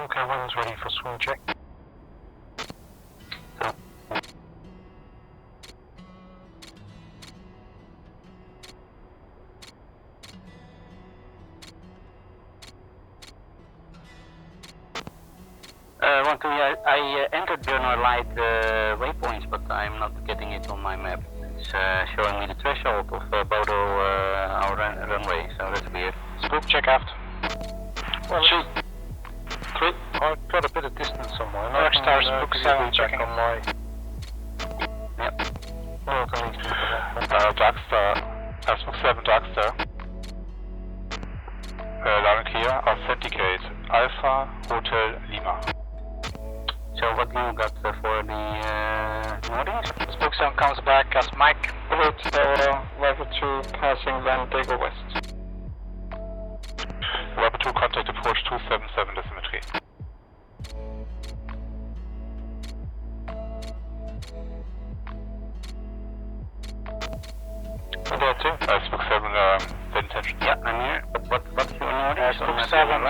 Okay, one's ready for swing check. I entered Bjornoy light waypoints, but I'm not getting it on my map. It's showing me the threshold of Bodo, our runway, so that's weird. Spook check aft. 1, 2, 3. I've got a bit of distance on mine. Darkstar, spook 7 checking. On my Yep. north and eastern. Darkstar, spook 7 Darkstar. Loud and clear, authenticate, Alpha, Hotel, Lima. So what do you got for the Nordics? Spook 7 comes back as Mike. Route level 2 passing Van Dago West. Level 2 contact approach 277 decimetry. There too. Spook 7, the intention. Yeah, I'm here. What's your Nordics? Spook 7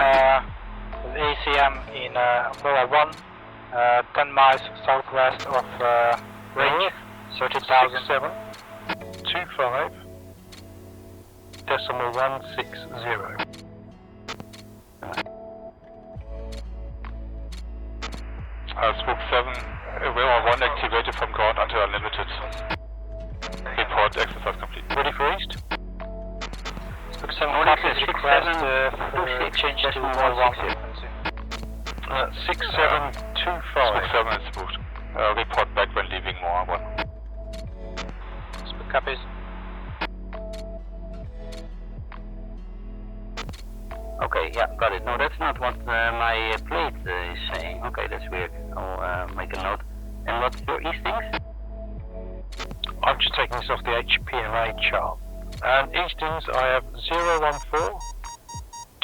ACM in Villa 1, 10 miles southwest of range, 30,000. 7 25 decimal 160. Spook 7, Villa 1 activated from ground until unlimited. Report exercise complete. Ready for east? Spook 7 copies request for change to 1 frequency. 6725. Spook 7 is spooked. Report back when leaving more 1. Spook copies. Okay, yeah, got it. No, that's not what my plate is saying. Okay, that's weird. I'll make a note. And what's your eastings? I'm just taking this off the HPMA chart. And eastings, I have 014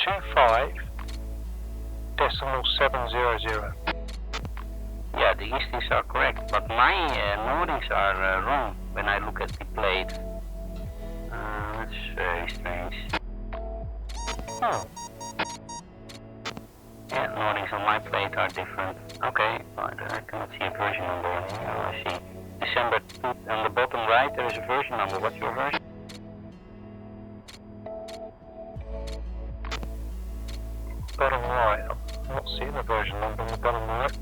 25 decimal 700. Yeah, the eastings are correct, but my Nordics are wrong when I look at the plate. That's very strange. Oh. Yeah, Nordics on my plate are different. Okay, but I cannot see a version number on here. I see December 2 on the bottom right. There is a version number. What's your version? Bottom right. I'm not seeing the version number on the bottom right.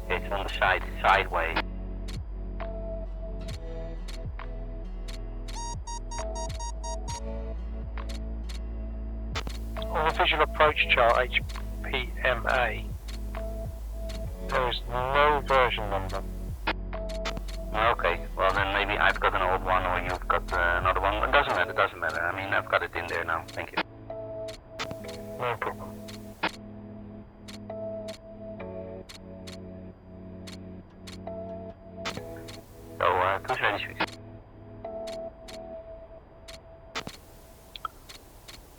It's on the side, sideways. On the visual approach chart, HPMA, there is no version number. Okay, well then maybe I've got an old one or you've got another one. It doesn't matter. I mean, I've got it in there now. Thank you. No problem. So, who's ready, sweet?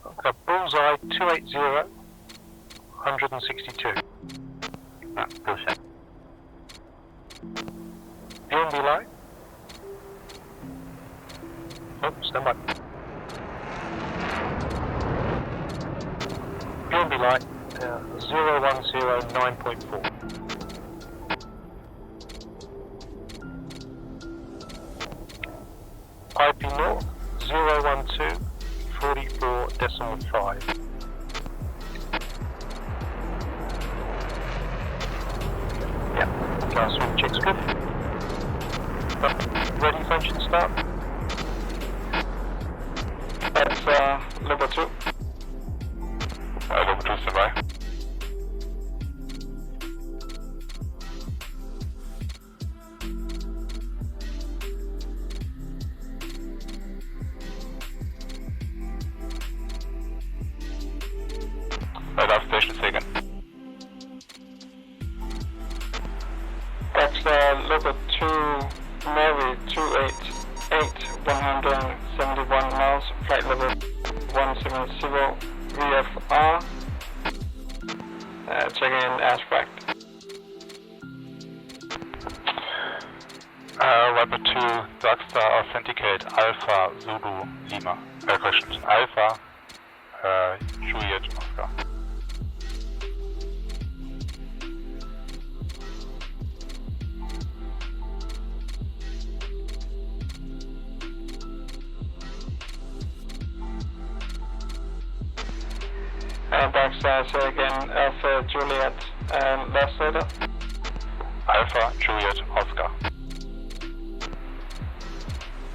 Okay, bullseye 280, 162. Ah, go set. BNB light. Oh, stand by. BNB light 0109.4. IP North 012 44 decimal 5. Yeah, last swing check's good. Ready for engine start? That's level 2. Level 2 standby. Last station taken. That's level 2 Mary 288 171 miles, flight level 170 VFR. Checking in aspect. Level 2 Darkstar authenticate Alpha Zulu Lima. Correction, Alpha Juliet Oscar. Darkstar, say again, Alpha Juliet and last data. Alpha Juliet Oscar.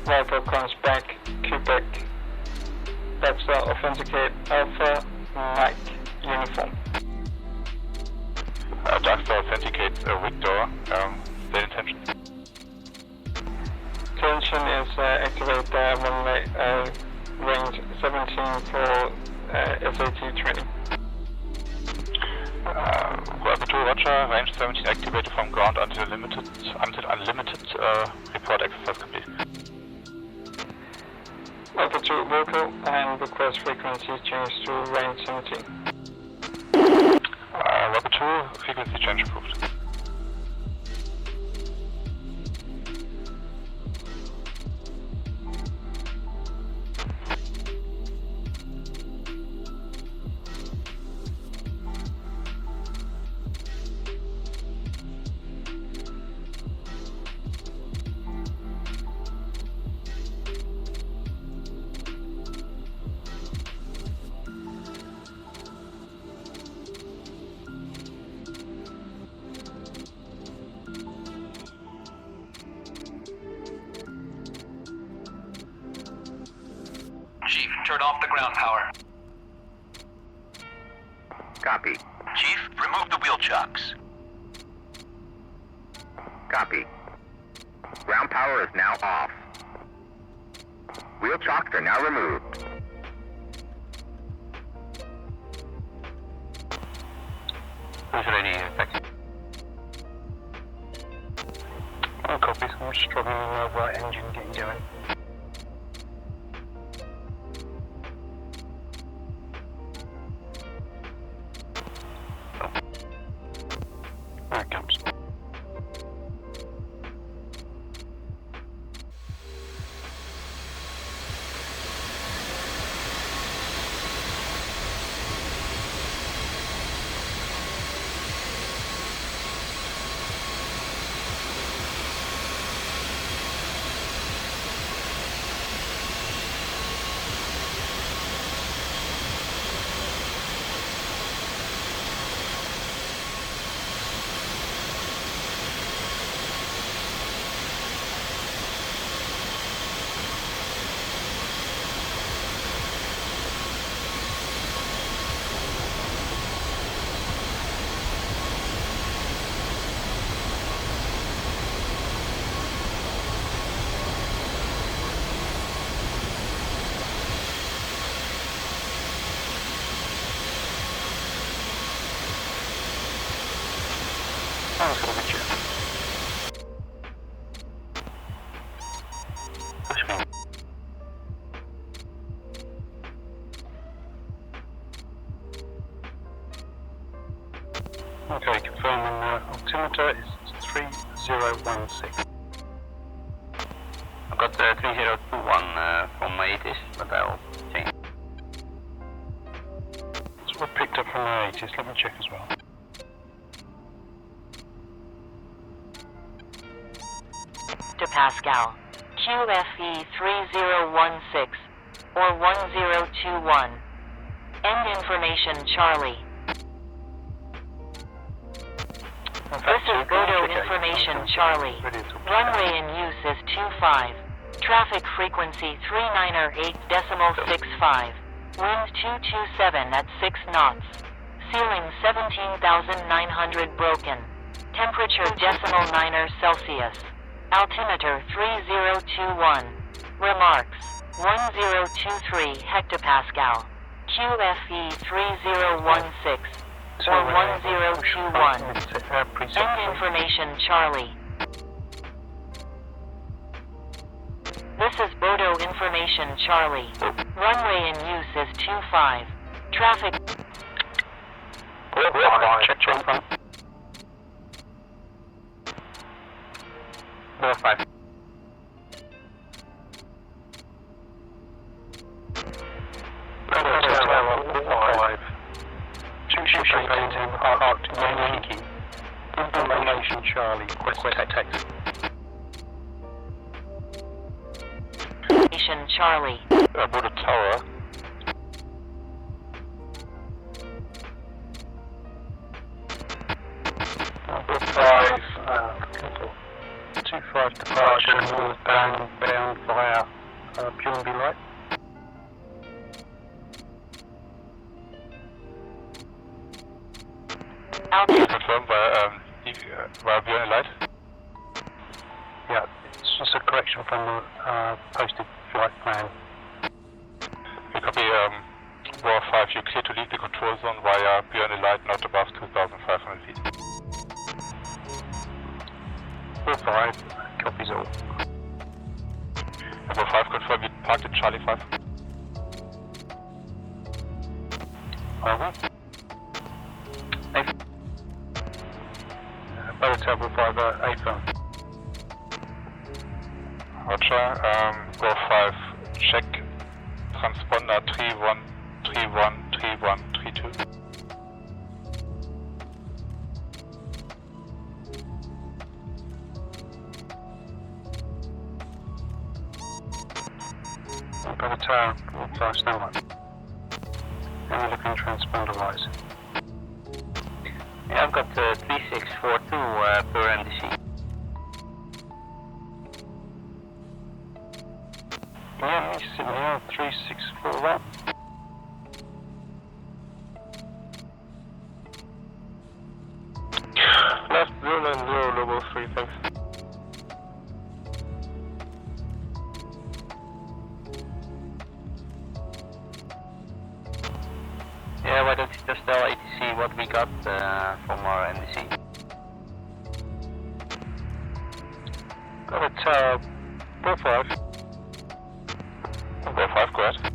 Viper comes back, Quebec. Darkstar authenticate Alpha Mike uniform. Darkstar authenticates Victor, state intention. Tension is activate runway range 17 for SAT training. Viper 2, roger, range 17 activated from ground until unlimited, report exercise complete. Viper 2 vocal and request frequency change to range 17. Viper 2, frequency change approved. Chief, turn off the ground power. Copy. Chief, remove the wheel chocks. Copy. Ground power is now off. Wheel chocks are now removed. Who's ready? Taxi. Copy, so I'm just dropping the right engine, getting going. There it comes. Sounds good, Richard. Push me. Okay, confirming altimeter is 3016. I've got 3021 from my 80s, but I'll change. So we're picked up from the 80s, let me check as well. To Pascal, QFE 3016 or 1021. End information Charlie. This is Bodo information Charlie. Runway in use is 25. Traffic frequency 398.65. Wind 227 at 6 knots. Ceiling 17,900 broken. Temperature decimal 9 Celsius. Altimeter 3021. Remarks 1023 hectopascal. QFE 3016 or 1021. End information Charlie. This is Bodo information Charlie. Runway in use is 25. Traffic. Check your front. 45. Parked Yankee. Information Charlie. Request text. Information Charlie. Bodo Tower. Altitude. Confirm via Bjornoy light. Yeah, it's just a correction from the posted flight plan. You copy War 5, you're clear to leave the control zone via Bjornoy light not above 2,500 feet. War 5, copies all. War 5, confirm you parked at Charlie 5. Over. Bodo, War 5, A-phone. Roger, War 5, check transponder 31313132. Bodo Tower, War 5, standby. And we're looking transponder wise. Yeah, I've got 3642 per MDC. Yeah, he's sitting here, 3641. Left 090, level 3, thanks. Yeah, why don't you just tell A-10C what we got from our MDC? Got a tower, War 5. War 5, go ahead.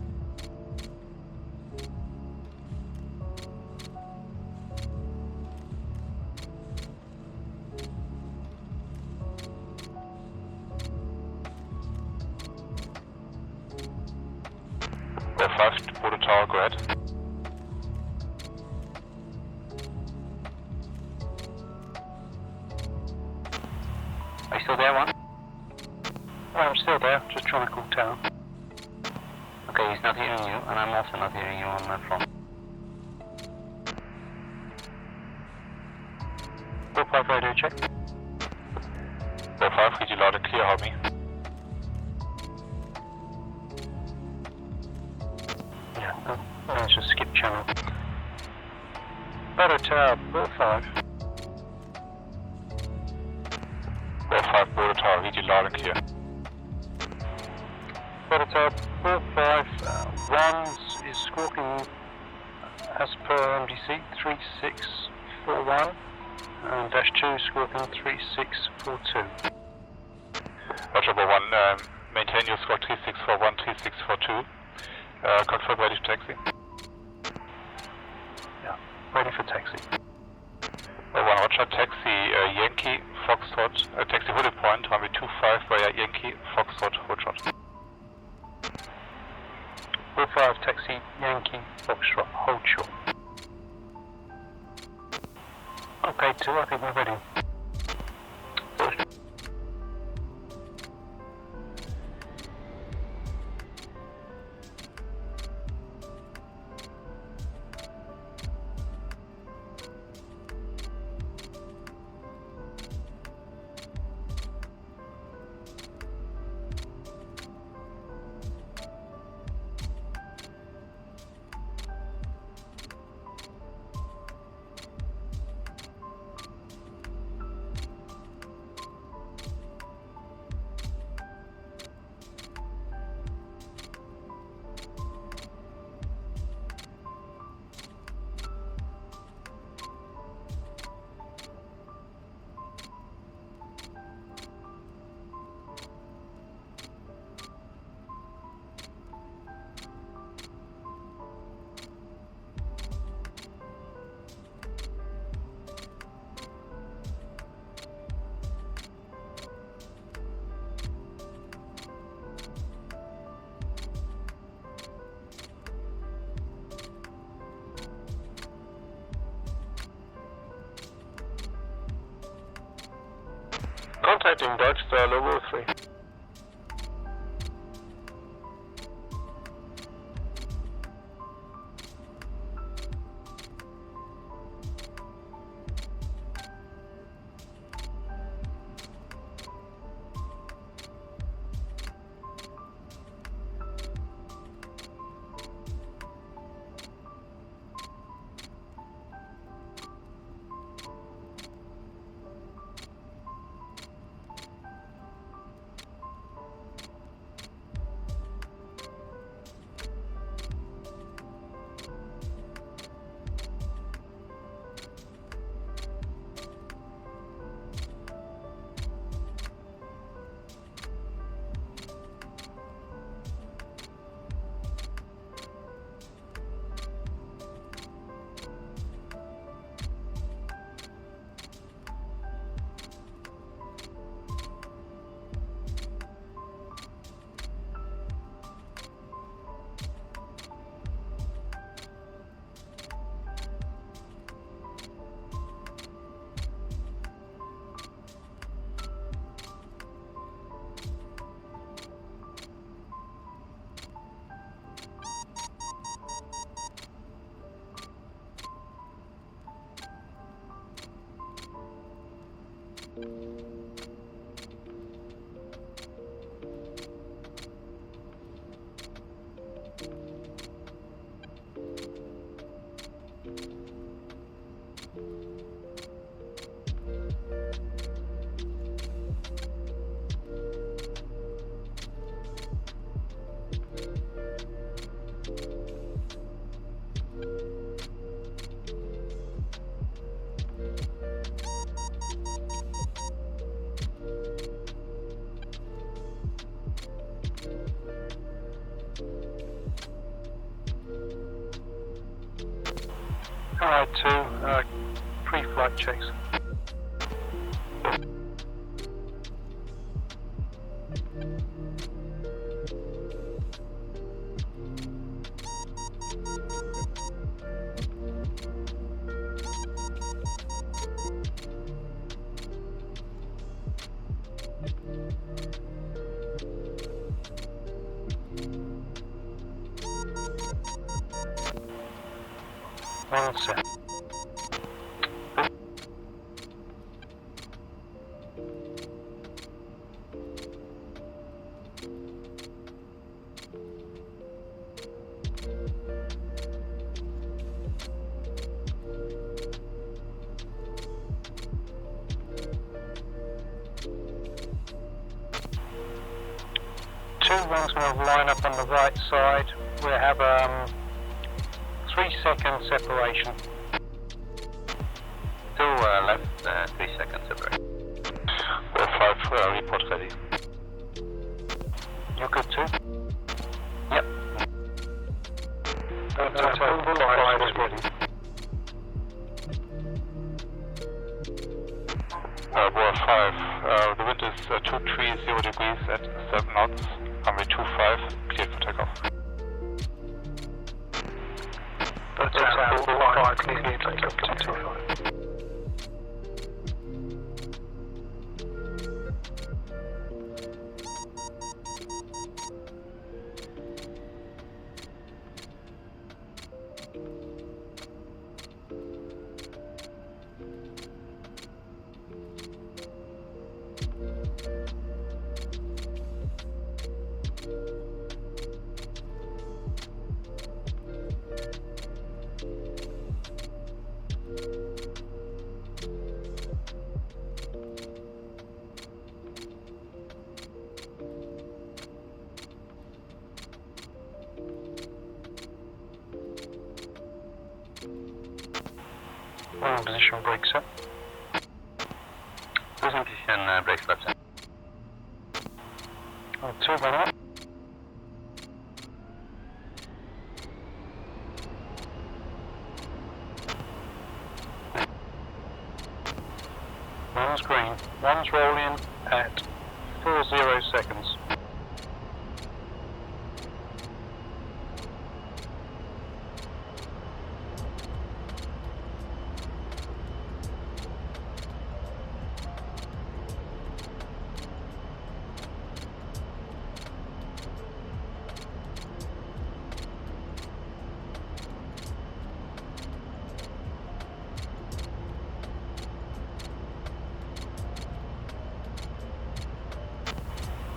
War 5, Bodo Tower, go ahead. Are you still there, one? I'm still there, just trying to call town. Okay, he's not hearing you, and I'm also not hearing you on my phone. War 5 radio check. War 5, read you loud and clear, help me. Yeah, let's just skip channel. Bodo Tower, War 5. War 5, Bodo Tower, read you loud and clear. Bodo Tower, War 5, 1 is squawking as per MDC 3641, and dash 2 squawking 3642. Roger, War 1, maintain your squawk 3641, 3642. Confirm ready to taxi. Yeah, ready for taxi. War 1, Roger, taxi Yankee, Foxtrot, taxi Hooded Point, runway 25 via Yankee, Foxtrot, Hoodshot. War 5, taxi Yankee, Foxtrot, hold short. Okay, 2, I think we're ready. Contacting Darkstar, level 3. Alright, to pre-flight checks. One set. One's going to line up on the right side. We have 3-second separation. Two left, 3 seconds separation. We're 5, report ready. You're good too? Yep. Flight is ready. We're 5, the wind is 230 degrees at 7 knots. Runway 25, cleared for takeoff. That's out, 5, cleared for takeoff, 225. One position brake set. Losing position, brake flaps set. 2 run up. One's green, one's rolling at 40 seconds.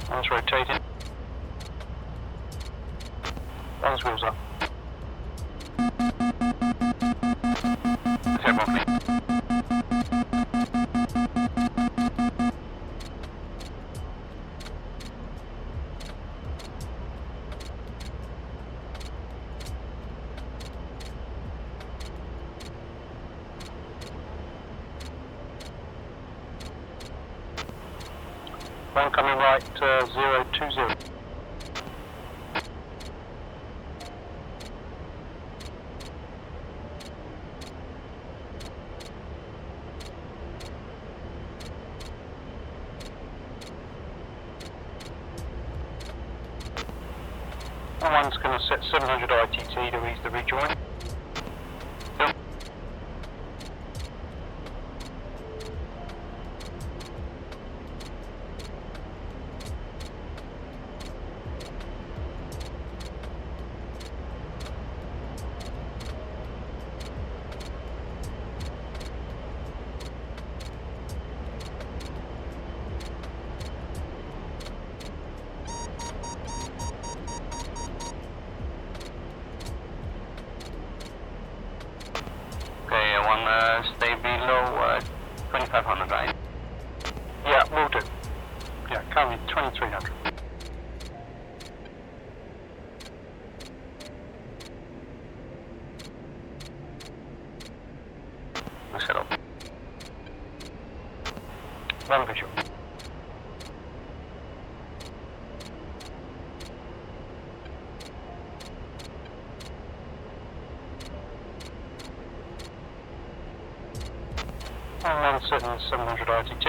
One's rotating. One's wheels up. Everyone clean. One coming right, 020. And one's going to set 700 ITT to ease the rejoin. one, stay below 2500, right? Yeah, will do. Yeah, currently 2300. Set up. One visual. And then setting 700 RTT.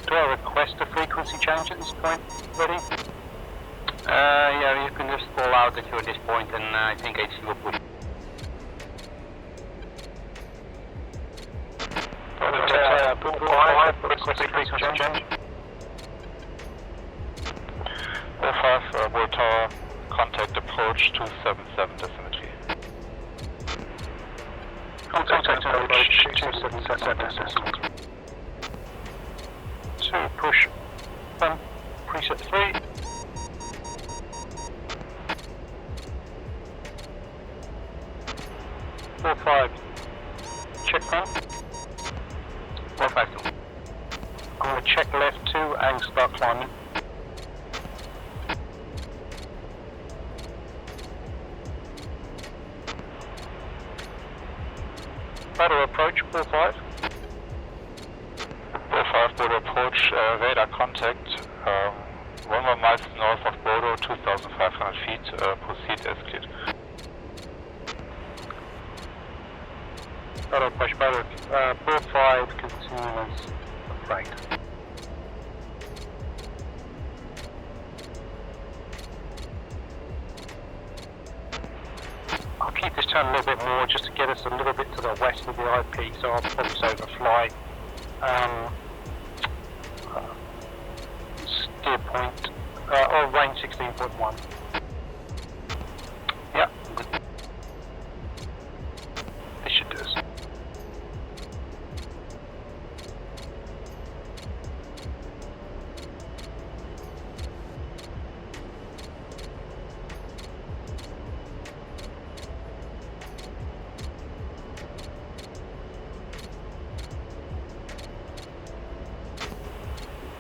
Do I request a frequency change at this point? Ready? Yeah, you can just call out that you're at this point, and I think HC will push. Request a frequency change. 05, World Tower, contact approach 277 decimetry. Contact approach 277 decimetry. 2, push 1, preset 3. Four, 5, check 1. 452. I'm going to check left 2 and start climbing. Bodo approach, 4-5. 05, Bodo approach, radar contact, 1 miles north of Bodo, 2,500 feet, proceed as cleared. Bodo approach, Bodo, 4-5, continue as afraid. I'll keep this turn a little bit more just to get us a little bit to the west of the IP, so I'll probably overfly. Steer point, or range 16.1. Yeah, good. This should do us.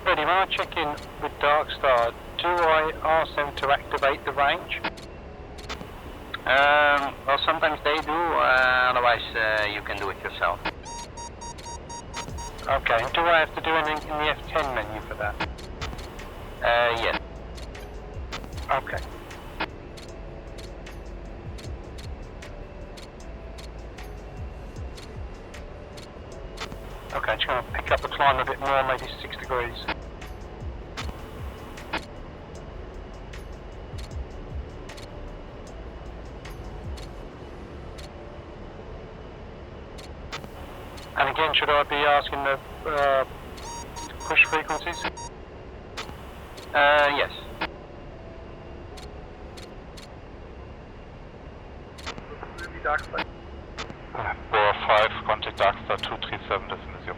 Ready, when I check in with Darkstar, do I ask them to activate the range? Well, sometimes they do, otherwise you can do it yourself. Okay, and do I have to do anything in the F10 menu for that? Yes. Okay. Okay, just going to pick up the climb a bit more, maybe 6 degrees. And again, should I be asking the push frequencies? Yes. Boa 5, contact Darkstar 237.0.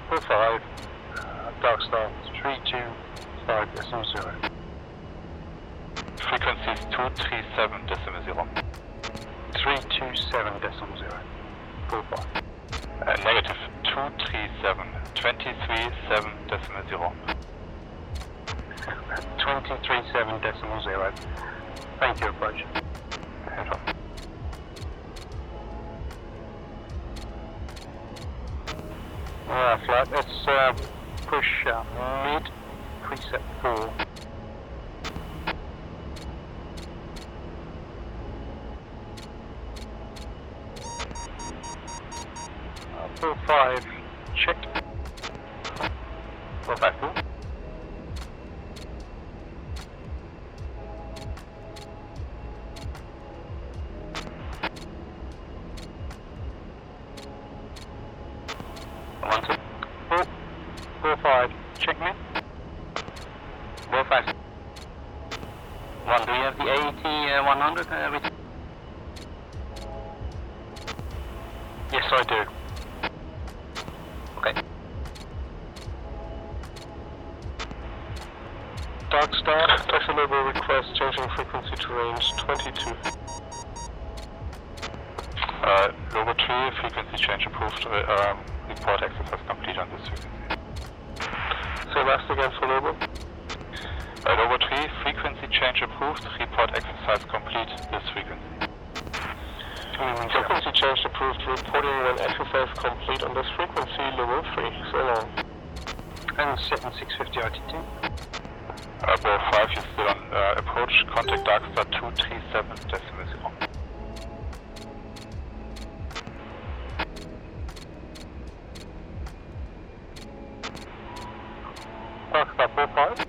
45, Darkstar 325.0. Frequencies 237.0. 327.0. 45. Negative 237, 23.7.0. 23.7.0. Thank you, approach. Alright, flight, let's push mid, preset 4. Full 5, checked. 452. Check me. 451. Do you have the AT-100 with? Yes, I do. Okay. Darkstar, flexible request changing frequency to range 22. Logo 3, frequency change approved. Report exercise complete on this frequency. Say last again for Lobo. Logo 3, frequency change approved. Report exercise complete this frequency. Frequency change approved. Reporting when exercise complete on this frequency. Logo 3. So long. And 7650 RTT. Bow 5, you're still on approach. Contact Darkstar 237.0. Darkstar, Bow 5.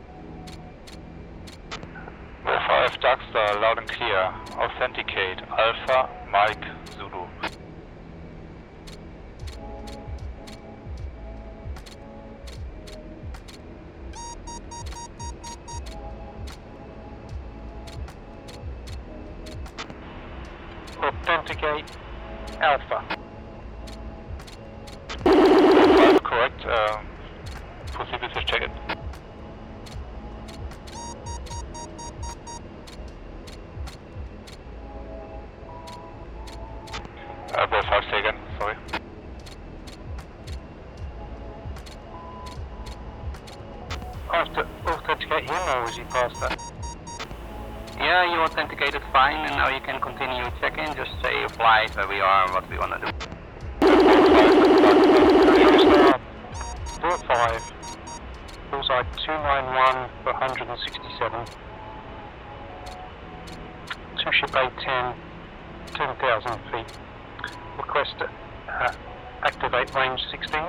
Bow 5, Darkstar, loud and clear. Authenticate. Alpha, Mike, Zulu. Authenticate. Alpha. 5, correct. Proceed with your check-in. Bow 5, say again, sorry. I have to authenticate him, or is he past that? Yeah, you authenticated fine, and now you can continue your check-in. Just say your flight, where we are, and what we want to do. Bow 5. Bullseye 291 for 167. 2 ship A-10, 10,000 feet. Request activate range 16.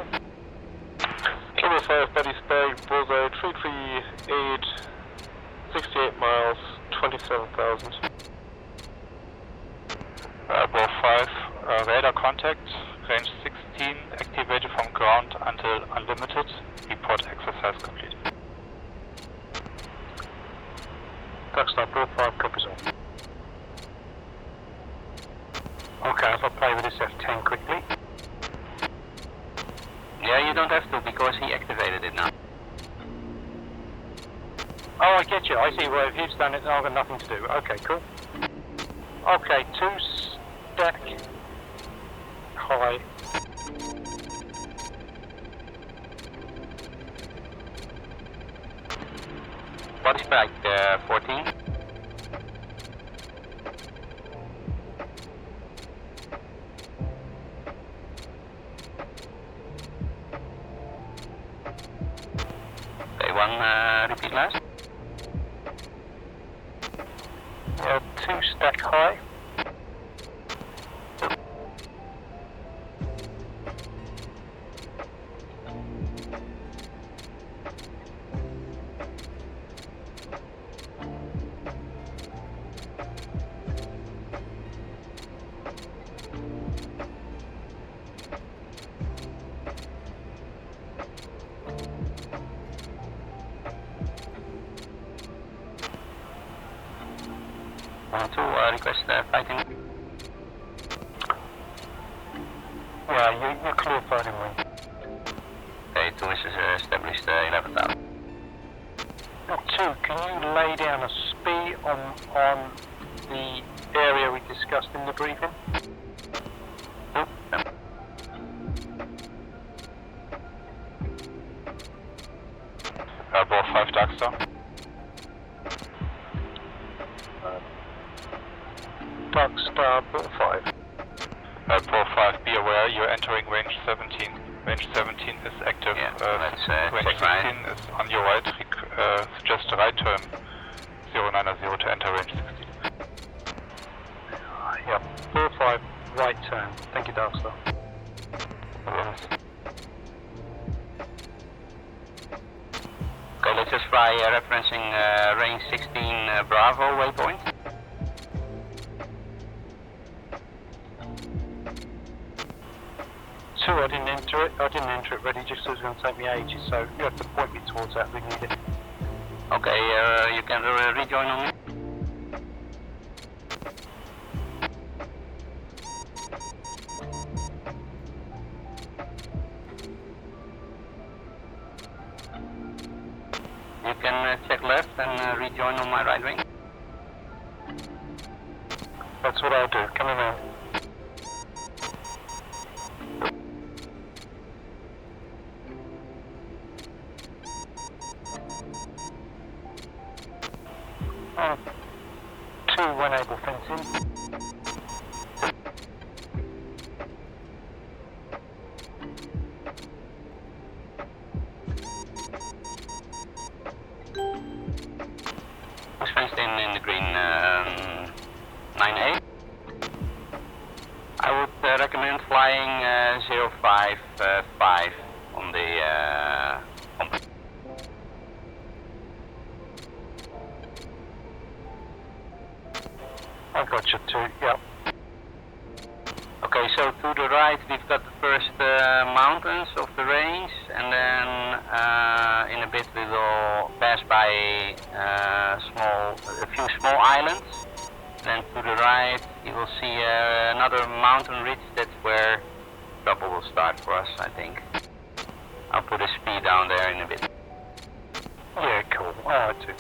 Kilo 5, Buddy Spag, Bullseye 338, 68 miles, 27,000. Bow 5, radar contact, range 16, activated from ground until unlimited. Report exercise complete. Darkstar, Bow 5, copies all. Okay, if I play with this F10 quickly. Yeah, you don't have to, because he activated it now. Oh, I get you. I see. Well, if he's done it, then I've got nothing to do. Okay, cool. Okay, 2 stack high. Body spike 14. Okay, 1 repeat last. 2 stack high. Request fighting. Yeah, you're clear fighting wing. Okay, 2 is established 11,000. Now, 2, can you lay down a SPI on the area we discussed in the briefing? Nope. No. Bow 5, Darkstar. Darkstar, Bow 5. Bow 5, be aware you're entering range 17. Range 17 is active. Yeah, let's range check 16 is on your right. Suggest a right turn 090 to enter range 16. Yeah, Bow 5, right turn. Thank you, Darkstar. Yes. by referencing range 16 Bravo waypoint. Two, I didn't enter it ready just so it was going to take me ages, so you have to point me towards that if we need it. Okay, you can rejoin on me. You can check left and rejoin on my right wing. That's what I'll do, coming around. Two when able fencing. Fenced in the green 9A. I would recommend flying 055 on the compass. I got you too, yep. Okay, so to the right we've got the first mountains of the range, and then in a bit we will pass by a few small islands. Then to the right you will see another mountain ridge. That's where trouble will start for us, I think. I'll put a speed down there in a bit. Yeah, cool, alright too.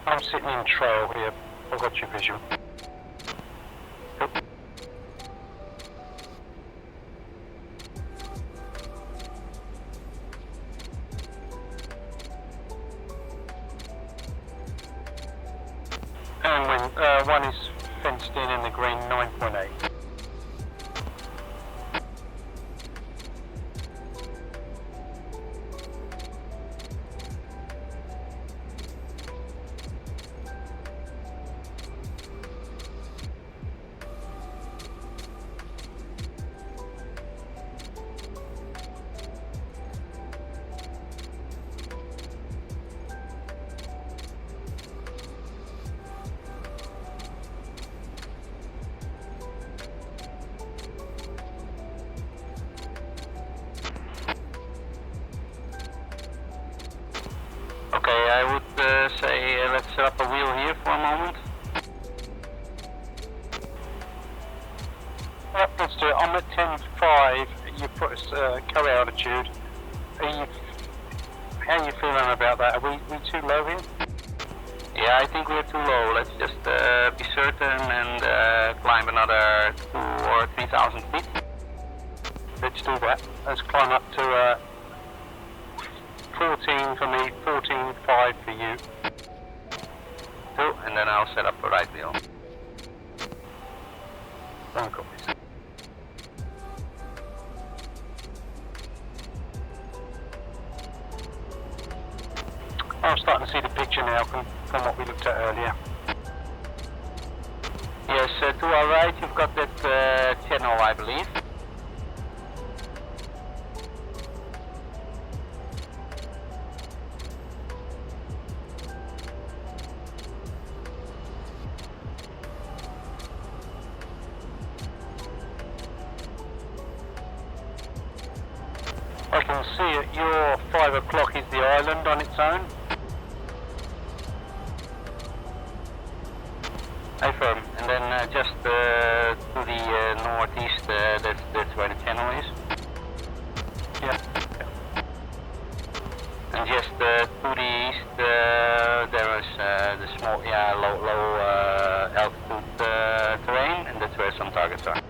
I'm sitting in trail here. I've got your visual. Yep. And when one is fenced in the green 9.8. Okay, I would say let's set up a wheel here for a moment. Yep, let's do it. I'm at 10.5. You put us carry altitude. How are you feeling about that? Are we too low here? Yeah, I think we're too low. Let's just be certain and climb another 2,000 or 3,000 feet. Let's do that. Let's climb up to 14 for me, 14.5 for you. 2, and then I'll set up a right wheel. Don't go this. I'm starting to see the picture now from what we looked at earlier. Yes, to our right you've got that channel, I believe. I can see at your 5 o'clock is the island on its own. Affirm. And then just to the northeast, that's where the channel is. Yeah. And just to the east, there is the small, low altitude terrain, and that's where some targets are.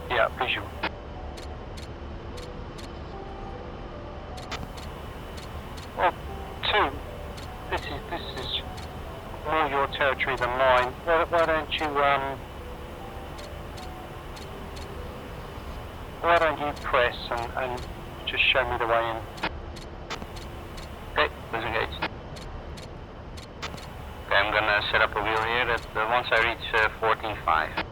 Yeah, visual. Well, 2. This is more your territory than mine. Why don't you press and just show me the way in? Okay, disengaged. Okay, I'm gonna set up a wheel here that once I reach 14.5.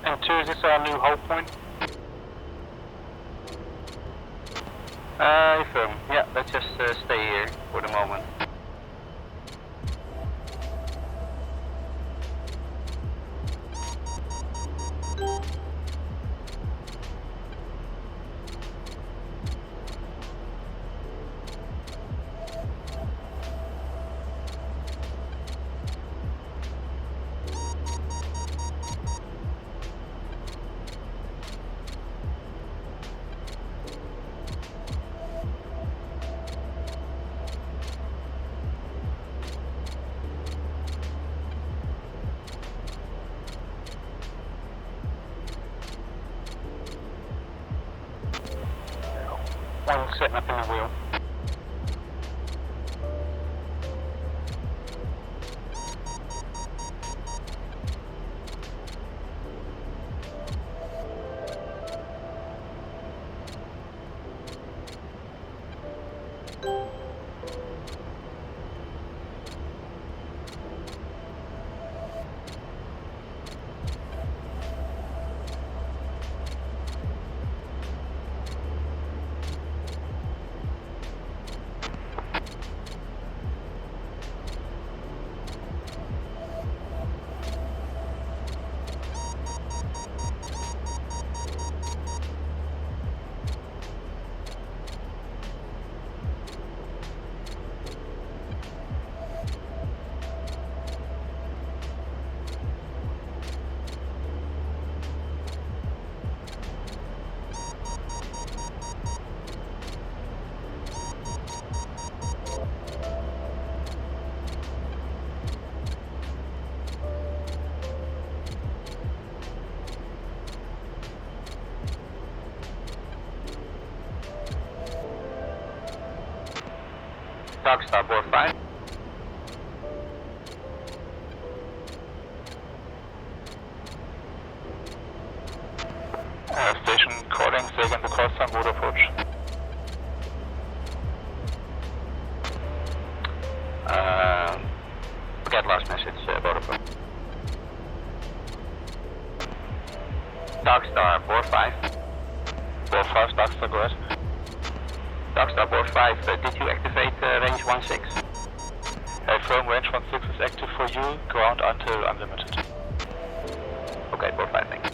And 2, is this our new hold point? Firm. Yeah, let's just stay here for the moment. One setting up in the wheel. Darkstar, board 5. Station calling, second the course time, Bodo approach. Forget last message, Bodo. Darkstar, board 5. Board 5, Darkstar, go ahead. Darkstar, board 5, did you activate range 16? Firm, range 16 is active for you, ground until unlimited. Okay, board 5, thank you.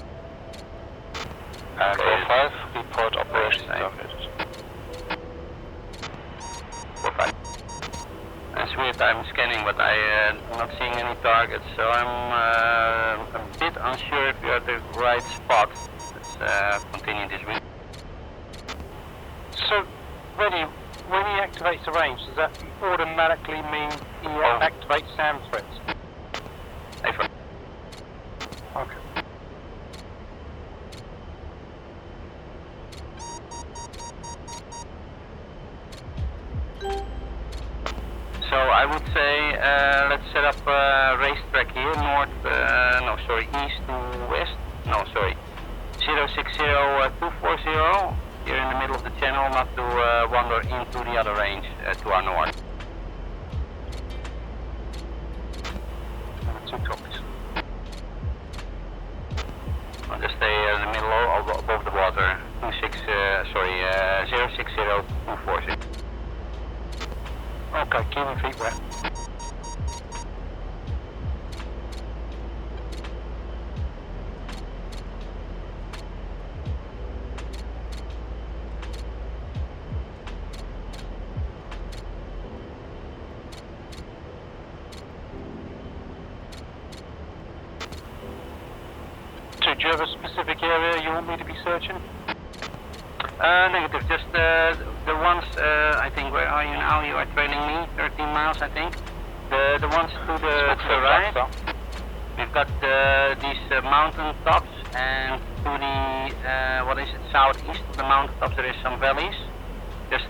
And Okay. board 5, report operation Right. terminated. Board 5. It's weird, I'm scanning, but I'm not seeing any targets, so I'm a bit unsure if you're at the right spot. Let's continue this week. So, Reddy, when he activates the range, does that automatically mean he activates SAM threats? Hey, firm. Okay. So I would say let's set up Racetrack here, east to west. No, sorry, 060240. Here in the middle of the channel, not to wander into the other range to our north. 2 copies. I'll just stay in the middle above the water. 060240. Okay, keep your feet wet. So, do you have a specific area you want me to be searching? Negative, just the ones, I think, where are you now? You are trailing me, 13 miles, I think. The ones to the right. We've got these mountain tops, and to the, southeast of the mountain tops there is some valleys. Just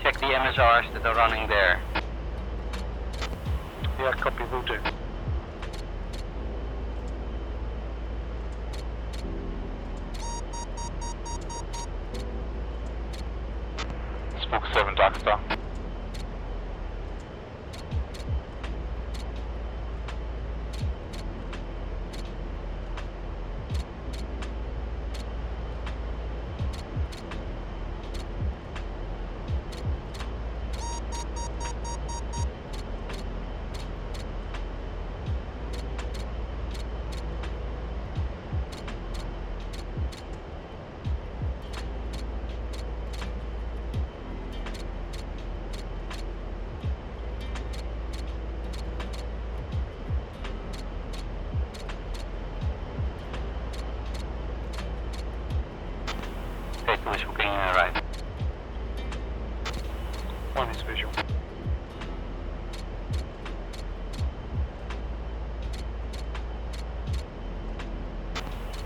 check the MSRs that are running there. Yeah, copy, will do. Spook 7, Darkstar.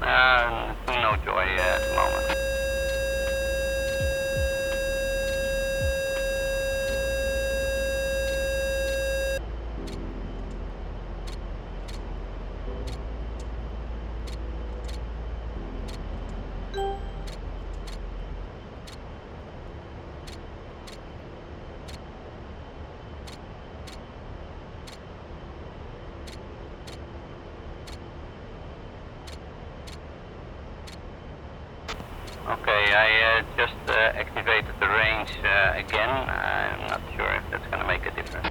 No joy at the moment. Okay, I just activated the range again. I'm not sure if that's going to make a difference.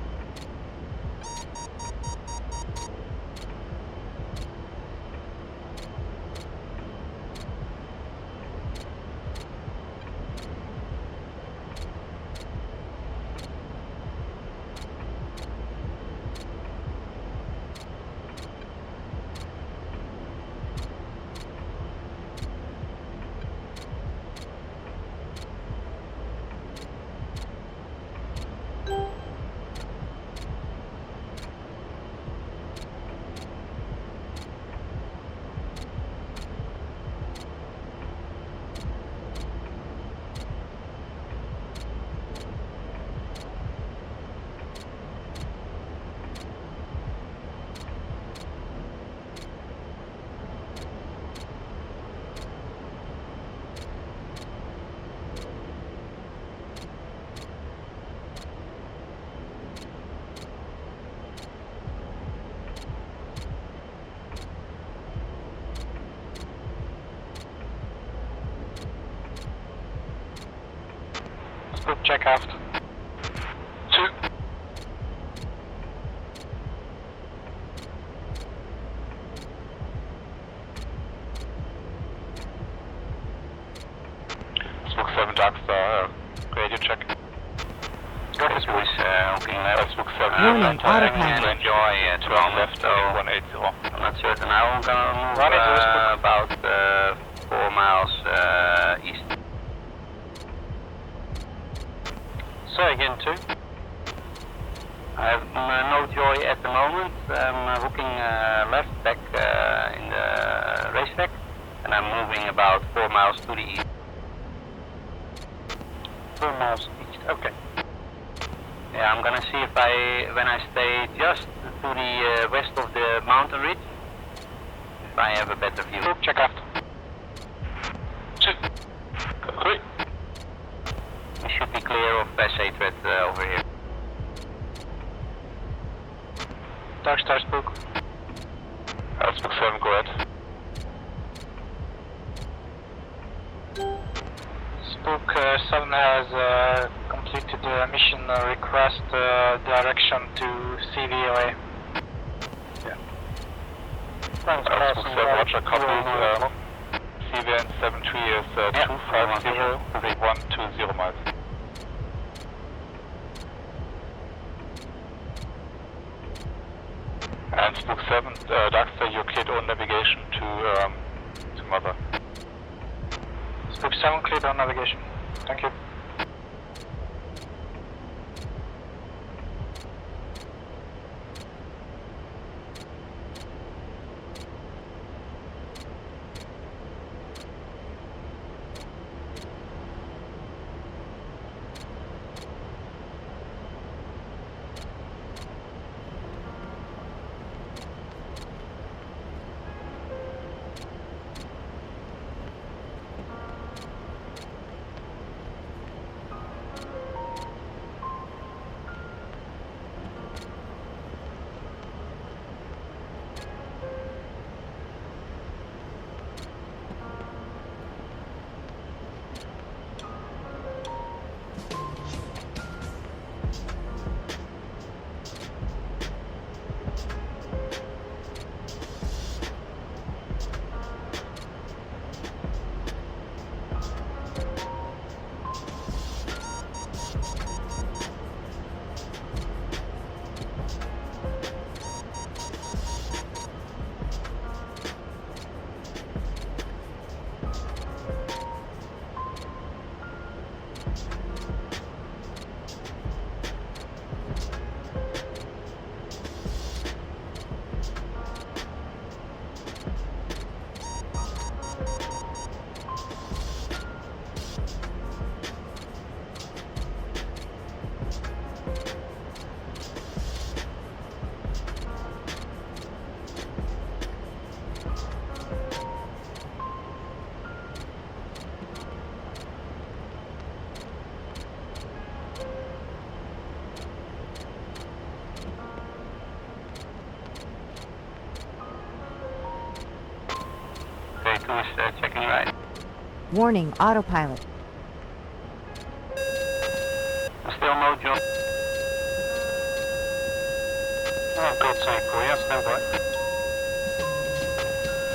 Spook check aft. 2. Spook 7 Darkstar, radio check. Got this was looking left. Spook 7 Warning, autopilot. And enjoy 12 left, so 180. I'm not certain. I'm gonna move Run into this book. about 4 miles east. Say again, 2. I have no joy at the moment. I'm hooking left back in the racetrack, and I'm moving about 4 miles to the east. 4 miles east, okay. Yeah, I'm gonna see if when I stay just to the west of the mountain ridge, if I have a better view. Spook check aft. 2. 3. We should be clear of passage threat over here. Darkstar spook. Spook 7, go ahead. Spook 7 has completed the mission request direction to CVOA. Thanks, Spook Carson. 7, Roger, copy. CVN 73 is 250, big 120 miles. And Spook 7, Darkstar, you cleared all navigation to Mother. Spook 7 cleared on navigation. Thank you. 2 is checking right. Warning, autopilot. Still no job. Oh, God's sake, boy, yes, stand by.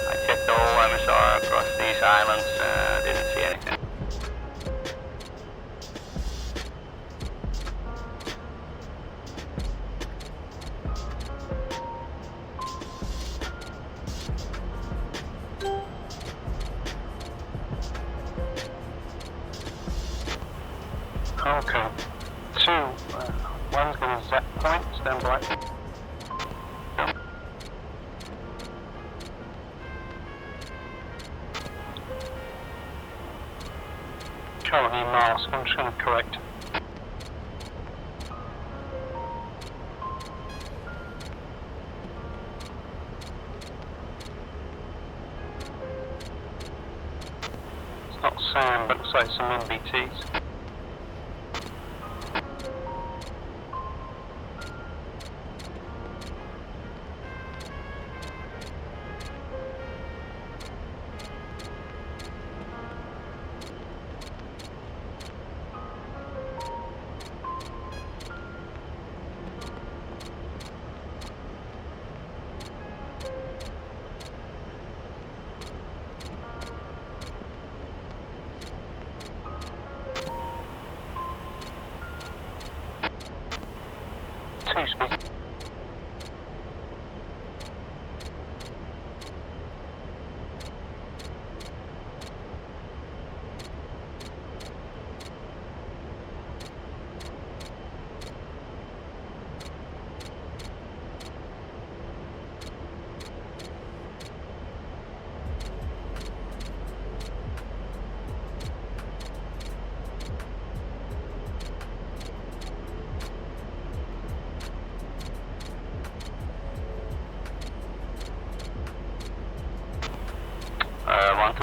I checked the whole MSR across these islands, didn't see anything. Okay. 2, one's going to zap point, stand by. Currently mask, I'm just going to correct. It's not sand, but it looks like some MBTs. Speed.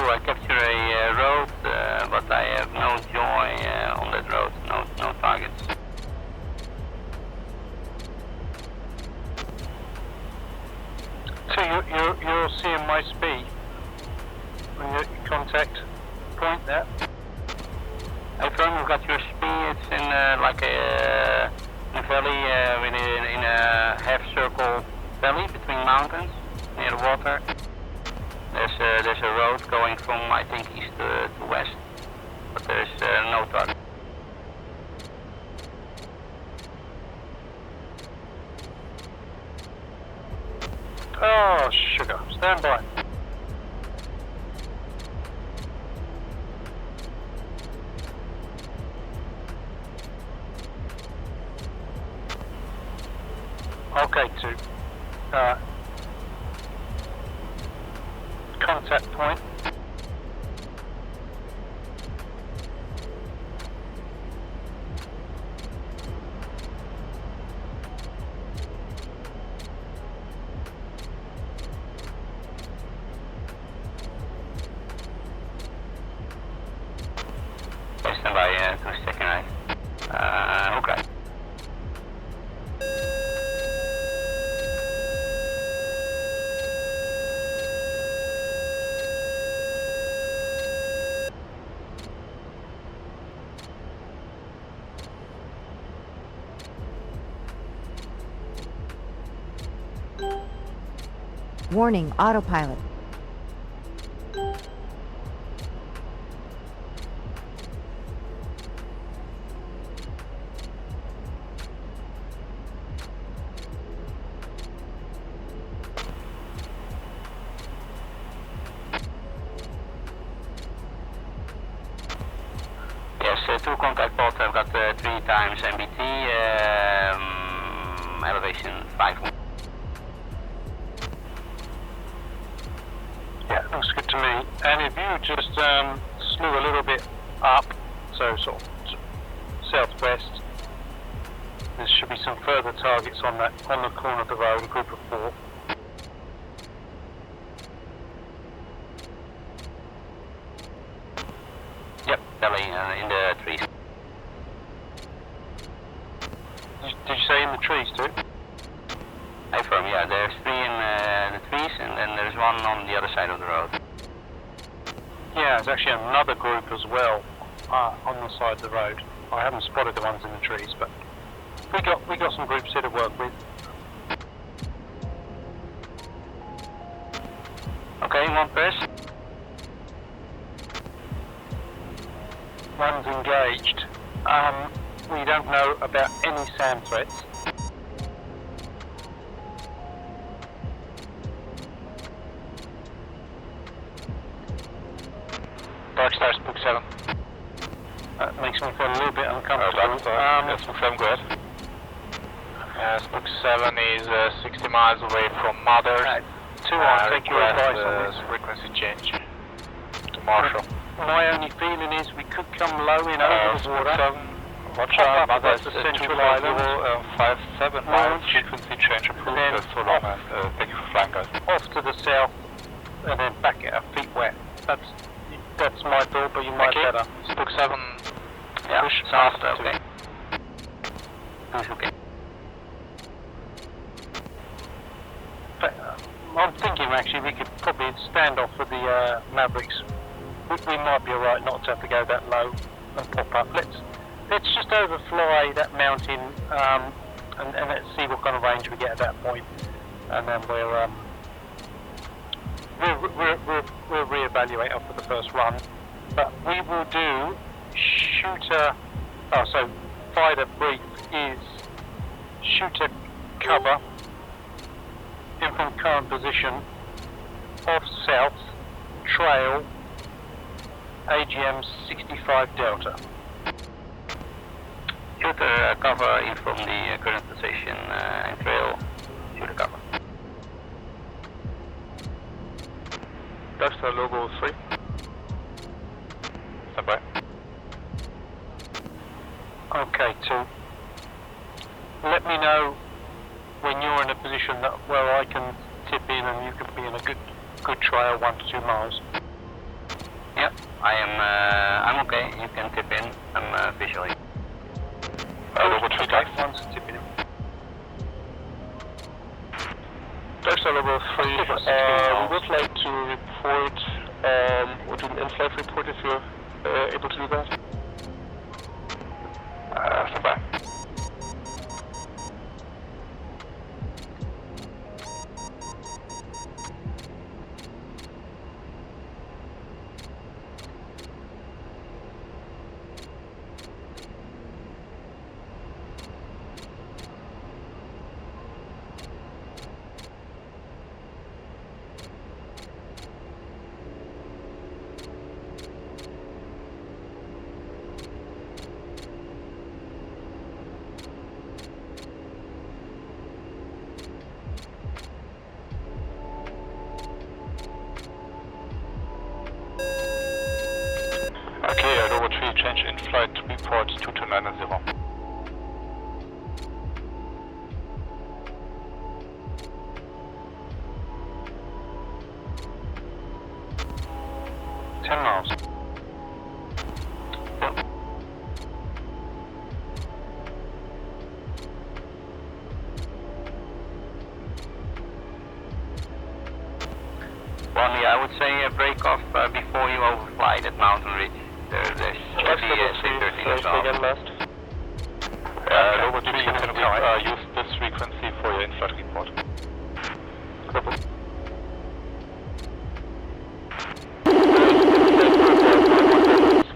I capture a road, but I have no joy on that road, no targets. So you're seeing my speed on your contact point there? Hey firm, we've got your speed, it's in like a valley, in a half circle valley between mountains, near the water. There's a road going from, I think, east to west, but there's no target. Oh, sugar. Stand by. Okay, 2. Contact point. Stand by to second right. Okay. Warning, autopilot. Yes, 2 contact pods, I've got 3 times MBT, elevation 5. Yeah, looks good to me. And if you just slew a little bit up, so sort of southwest, there should be some further targets on the corner of the road, a group of 4. Yep, belly in the trees. Did you say in the trees too? Hey firm, yeah, there's 3 in the trees and then there's 1 on the other side of the road. Yeah, there's actually another group as well on the side of the road. I haven't spotted the ones in the trees, but we got some groups here to work with. Okay, one press. One's engaged. We don't know about any SAM threats. Darkstar, Spook 7. That makes me feel a little bit uncomfortable. Darkstar, Spook 7, go ahead. Spook 7 is 60 miles away from Mothers. I'll take your advice on this. Frequency change to Marshall. My only feeling is we could come low in over the water. 7, watch Pop out, up Mothers, above the central island. 57 miles, frequency change approved. Then So long, and thank you for flying, guys. Off to the south, and then back at our feet wet. That's my thought, but you might better. Spook 7, Yeah, push soft, north okay. Push, okay. But, I'm thinking actually we could probably stand off for the Mavericks. We might be alright not to have to go that low and pop up. Let's just overfly that mountain and let's see what kind of range we get at that point, and then we'll reevaluate after the first run. But we will do shooter. Oh, so fighter brief is shooter cover in from current position off south trail AGM 65 Delta. Shooter cover in from the current position and trail. Shooter cover. Darkstar logo 3. Stand by. Okay, 2. Let me know when you're in a position where I can tip in and you can be in a good trail 1 to 2 miles. Yep, I'm okay. You can tip in. I'm visually. Logo 3, guys. One's tipping in. Darkstar level 3, we would like to report, or do an in-flight report if you're able to do that. Stand by. Okay, Logo 3, change in-flight report 2290. Miles. Bonnie, I would say break off before you overfly that mountain ridge. There should be a C-13 as well. Again last. Logo 3, you can use this frequency for your in-flight report.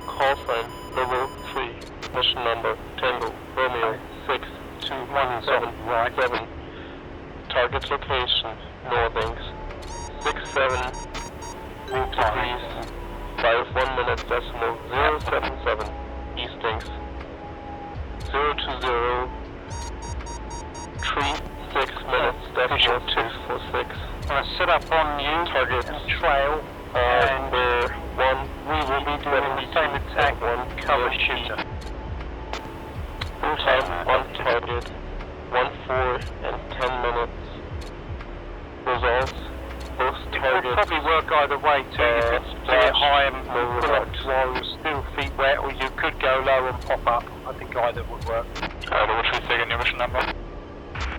Call sign level 3, mission number Tango Romeo 6217 target location Northings 67 degrees 51 minutes decimal 077 Eastings 020 36 minutes decimal 646. I'm going to set up on you Target and trail, and we will be doing the same attack cover shooter. Full time on target 1-4 and 10 minutes. Results. Both It would targets. probably work either way too. You could stay high and pull up while you're still feet wet, or you could go low and pop up. I think either would work. Level 3, second your mission number.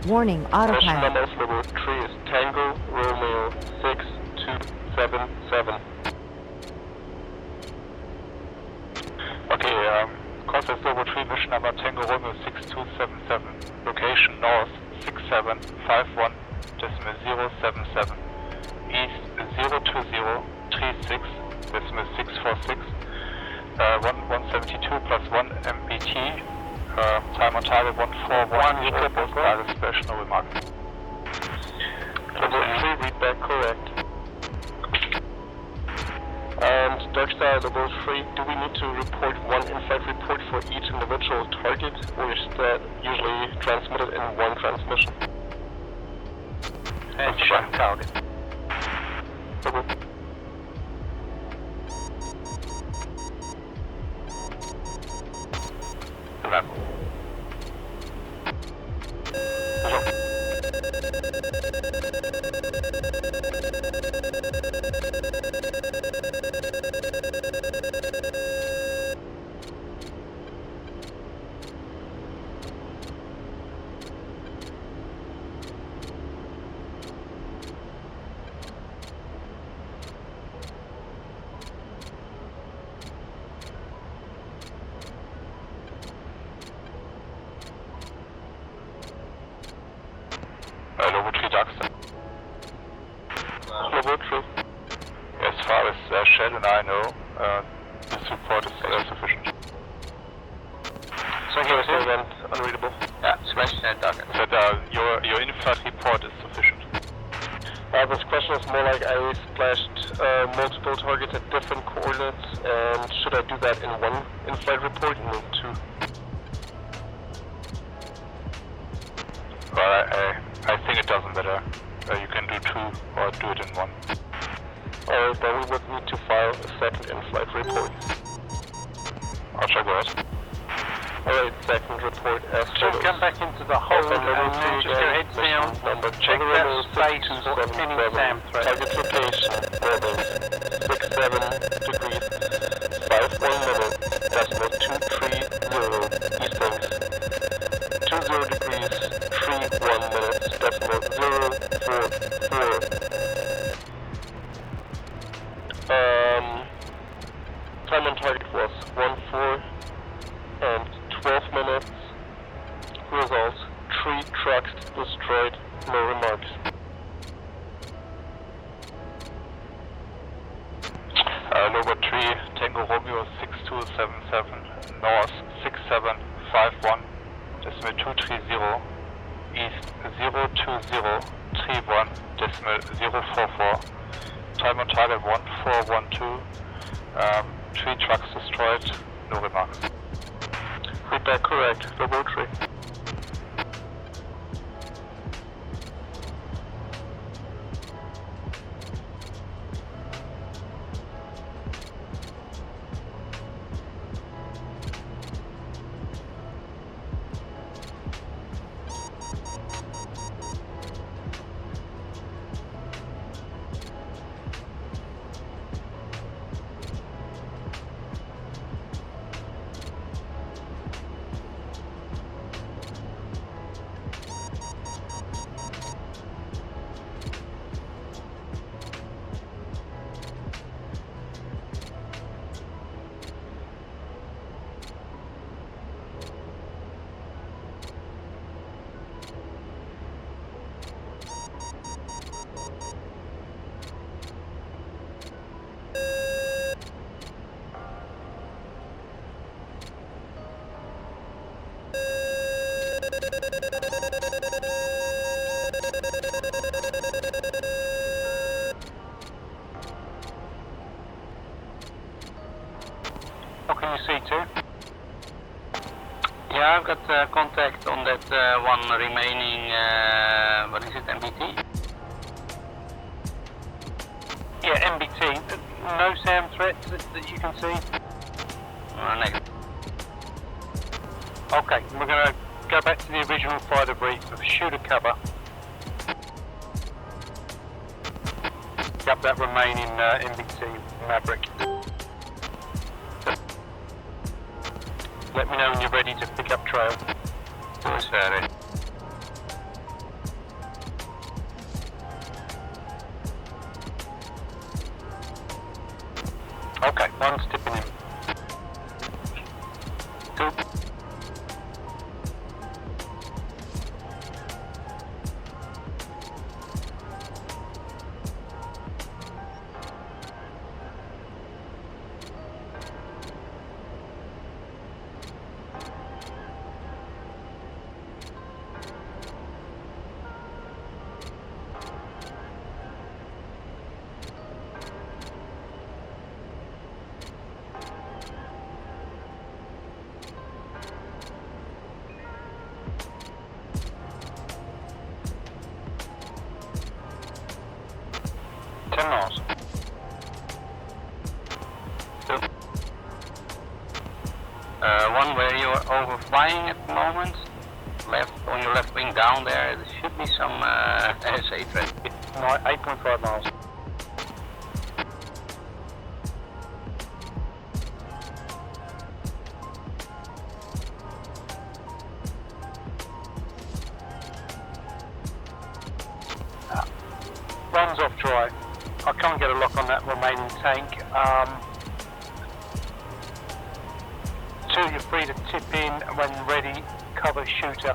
Warning, Mission autopilot. number of level 3 is Tango Romeo 6277. East 02036, decimal 646, 172 plus 1 MBT, time on target 1410, status splash, no remarks. Level 3, read back correct. And Darkstar, level 3, do we need to report one in-flight report for each individual target, or is that usually transmitted in one transmission? And one target. Okay. Level 3 Darkstar. Level 3. As far as Shell and I know, this report is sufficient. So here is again unreadable. Yeah, slash target. That your in-flight report is sufficient. This question is more like I splashed multiple targets at different coordinates, and should I do that in one in-flight report or in two? Well, I think it doesn't matter. You can do two or do it in one. Alright, then we would need to file a second in-flight report. Archer, go ahead. Alright, second report as So follows. come back into the hole and just go head down. Number Check that space for any SAM threat. Target location, orbit 67 degrees, 51 minutes, decimal 230 Eastern, 20 degrees, 31 minutes, decimal 044. Time on target was 1:4 and 12 minutes. Result, 3 trucks destroyed, no remarks. Logo 3, Tango Romeo 6277, North 6751, decimal 230, East 02031, decimal 044, time on target 1412, 3 trucks destroyed, no remarks. Read that correct, Logo 3. What can you see too? Yeah, I've got contact on that one remaining, what is it, MBT? Yeah, MBT. No SAM threats that you can see? Negative. Okay, we're going to go back to the original fighter brief of shooter cover. Up that remaining MBT Maverick. Let me know when you're ready to pick up trail. Ready. Okay, one's tipping him. Two. 10 miles. One where you're overflying at the moment. Left, on your left wing down there should be some SA traffic. 8.5 miles. Runs off dry. I can't get a lock on that remaining tank. 2, you're free to tip in when ready, cover shooter.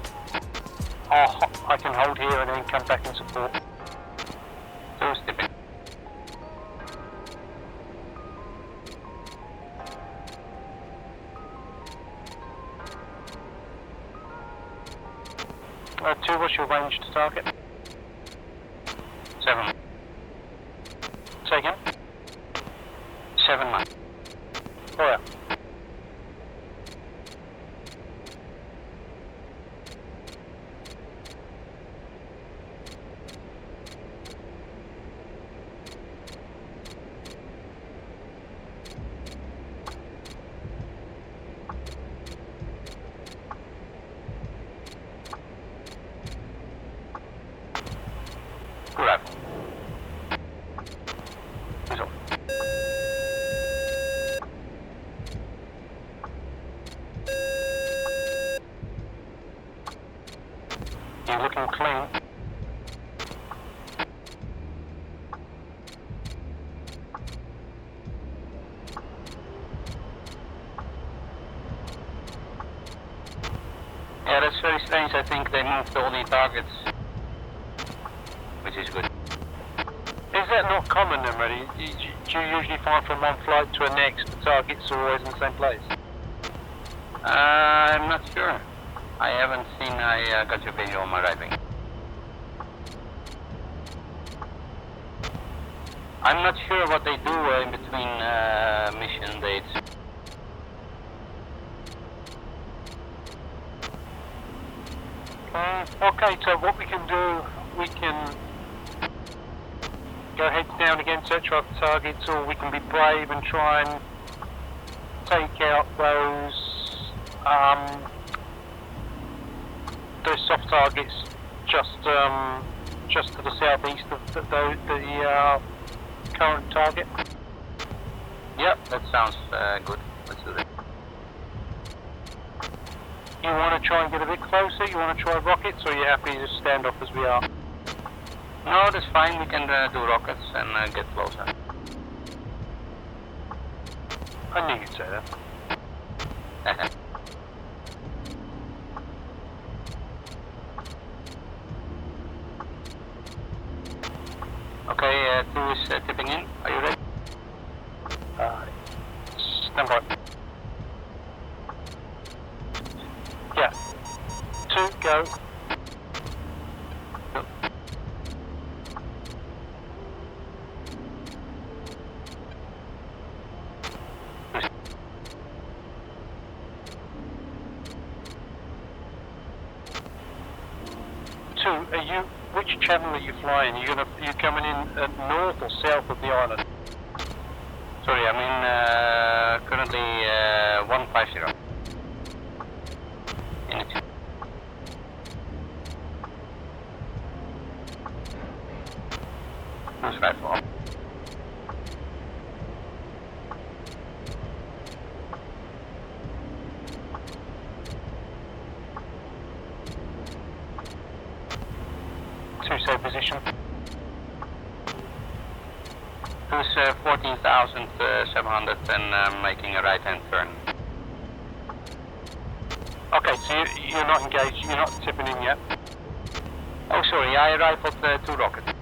I can hold here and then come back and support. 2 tipping. Two, what's your range to target? 7. Say again? 7 miles. Oh yeah. Correct. You're looking clean. Yeah, that's very strange. I think they moved all the targets, which is good. Is that not common then, really? Do you usually find from one flight to the next the targets are always in the same place? I'm not sure. I haven't seen. I got your video on my right wing. I'm not sure what they do in between mission dates. Okay, so what we can do, we can go heads down again, search our targets, or we can be brave and try and take out those soft targets just to the southeast of the current target. Yep, that sounds good. Let's do that. You want to try and get a bit closer? You want to try rockets, or are you happy to stand off as we are? No, that's fine. We can do rockets and get closer. I knew you'd say that. Okay, 2 is tipping in. Are you ready? Stand by. Yeah. 2, go. Go. Which channel are you flying? Are you coming in north or south of the island? Sorry, I'm in currently 150. In the tube. Cruise right for. Position. Cruise 14,700 and making a right-hand turn. Okay, so you're not engaged, you're not tipping in yet? Oh, sorry, I rifled 2 rockets.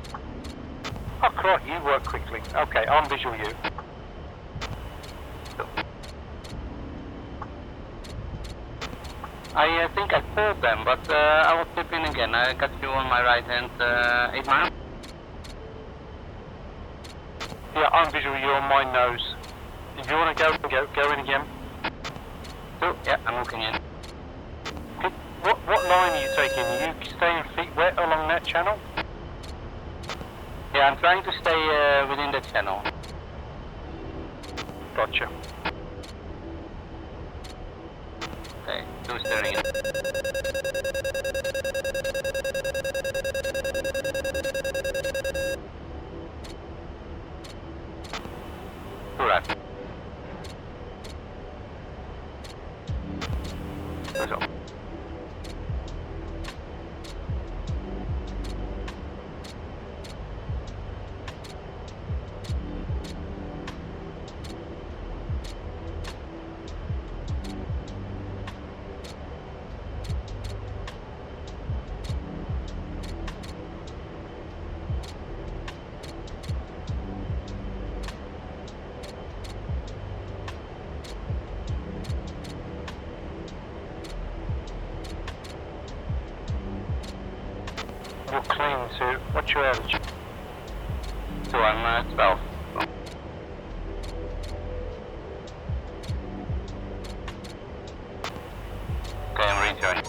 Oh, crikey, you work quickly. Okay, I'm visual you. I think I pulled them, but I will tip in again. I got you on my right hand, 8 miles. Yeah, I'm visual you on my nose. If you want to go in again. 2, yeah, I'm looking in. What line are you taking? Are you staying feet wet along that channel? Yeah, I'm trying to stay within the channel. Gotcha. Okay, who's turning in? Correct. Let's go. You're clean, so what's your average? So I'm 12. Okay, I'm rejoining.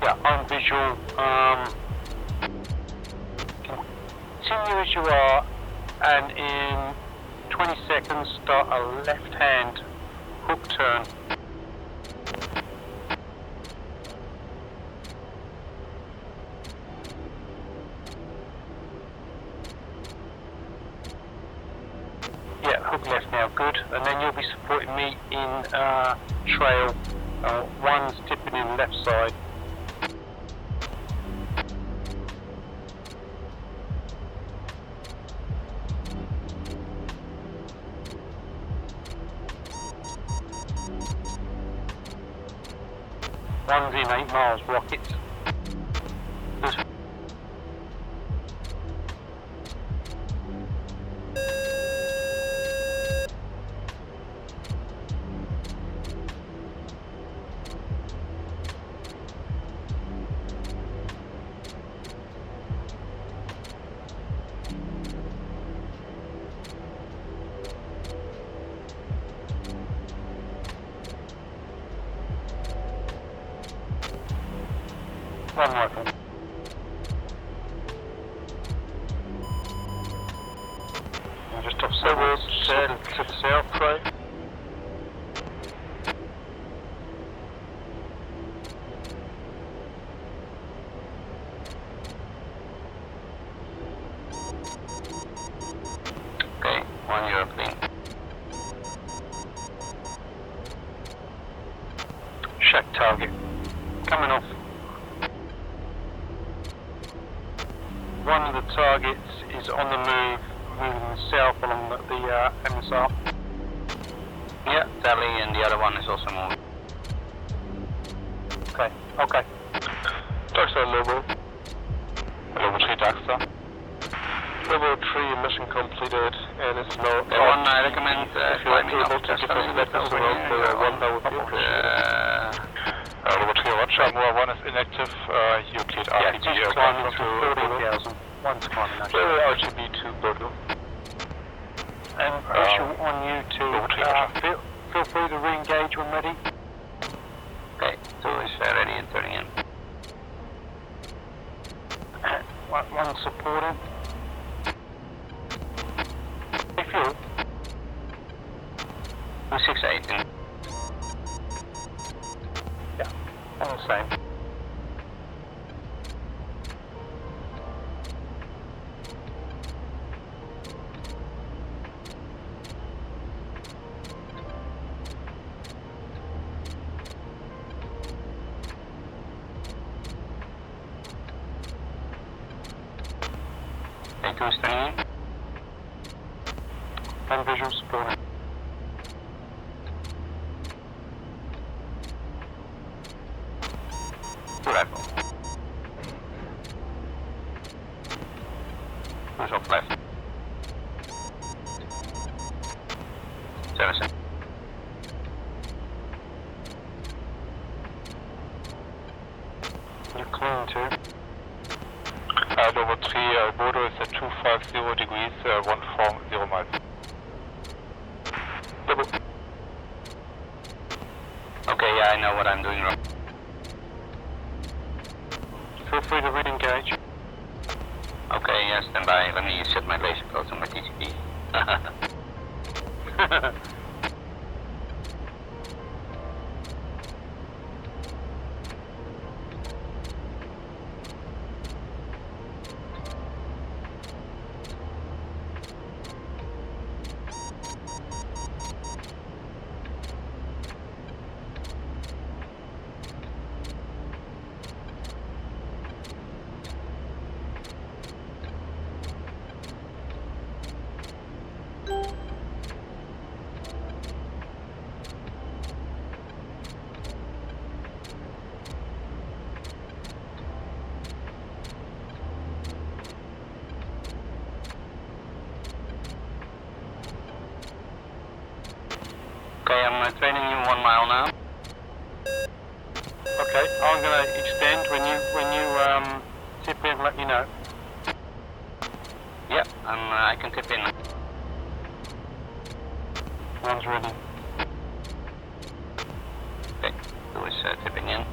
Yeah, I'm visual. Continue as you are, and in 20 seconds start a left-hand hook turn. Yeah, hook left now, good. And then you'll be supporting me in trail. One's tipping in left side. One's in 8 miles, rockets. Good. One rifle. I'm just off forward to the south, right? Okay, 1 Euro clean. Shack target. Coming off. One of the targets is on the move, moving south along the MSR. Yeah, Tally, and the other one is also moving. Okay, okay. Darkstar Lobo. Lobo 3 Darkstar. Lobo 3 mission completed and it's now Okay, one, I recommend climbing up. able to Just give a us little bit letters over around here. the 1 hour Lobo 3 Roger, Moa 1 is inactive, you cleared Yeah, RTB just climbing to 14,000. One's climbing actually. RTB to Bodo. And visual on you to feel free to re-engage when ready. Okay, 2 is ready and turning in. One supporting. Refuel. 268 in. Yeah, all the same. Okay, 2 is turning in. And visual supporting. Rifle. Who's off left? 7. You're clean too. Lobo 3 Bodo is at 250 degrees, 140 miles. Lobo. Okay, yeah, I know what I'm doing wrong. Feel free to re-engage. yeah, stand by. Let me set my laser codes on my TCP. Okay, I'm training you 1 mile now. Okay, I'm going to extend when you tip in. Let me know. Yeah, I can tip in. One's ready. Okay, who is tipping in?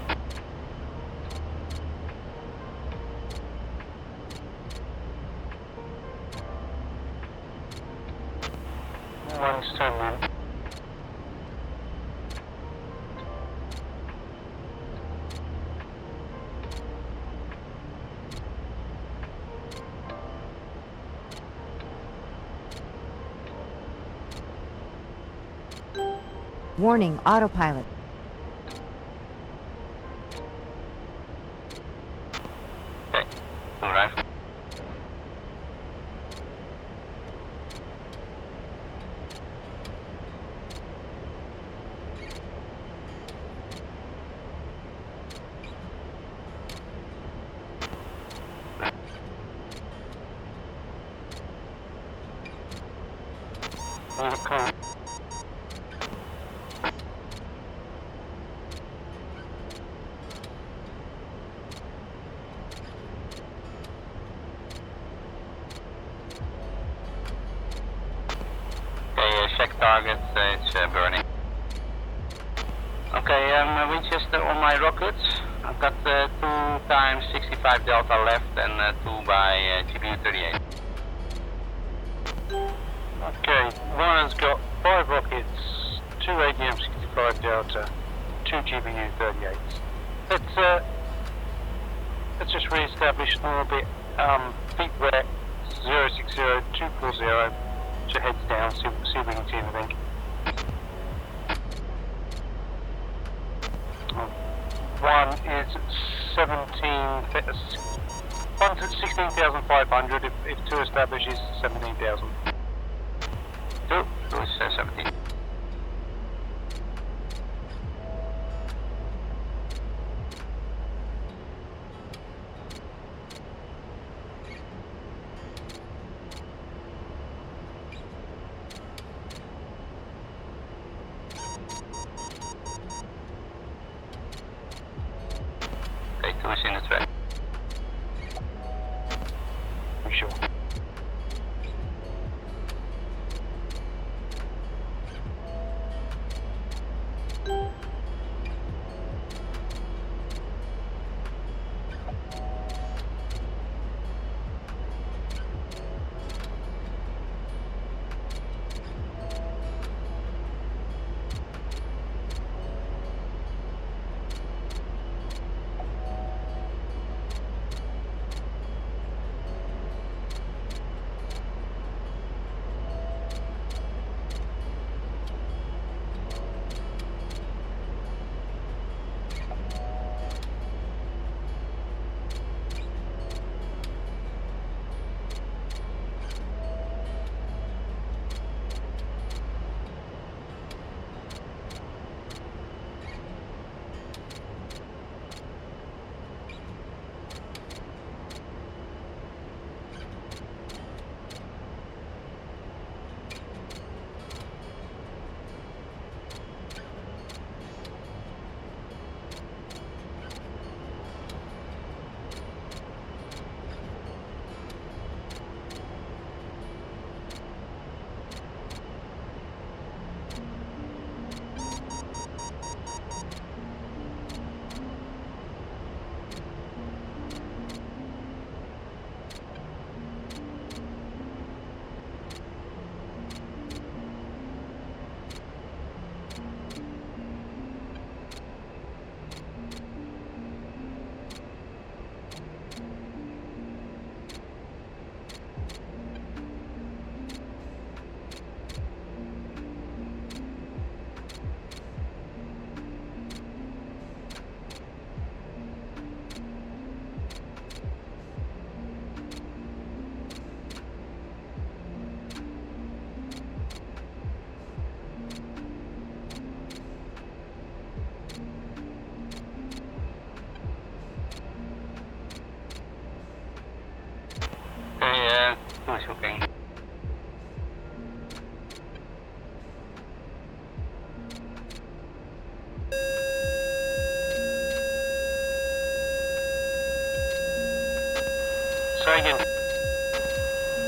One's turned in. Warning, autopilot. Okay, arrive. Okay. Check target, it's burning. Okay, Winchester on my rockets. I've got 2 times 65 delta left and 2 by GBU 38. Okay, one has got 5 rockets, 2 ADM 65 delta, 2 GBU 38s. Let's just re-establish an orbit. Feet wet, 060-240. Your heads down, see if we can see anything. One is 16,500. If 2 establishes 17,000. 2 is 17. Okay, 2 is in the track. I'm sure.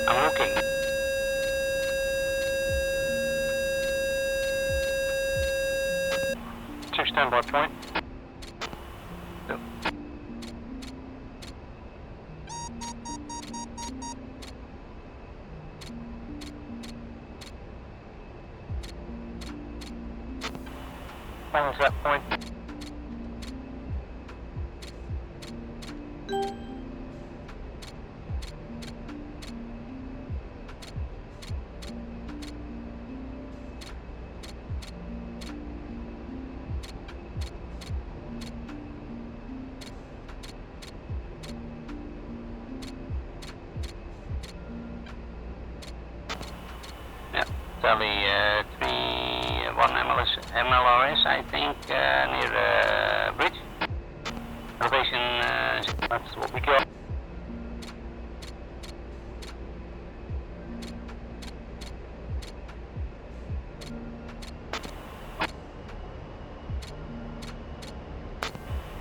I'm looking. Two standby point. Plane's that point. Tally 1 MLRS, I think, near bridge. Elevation, that's what we got.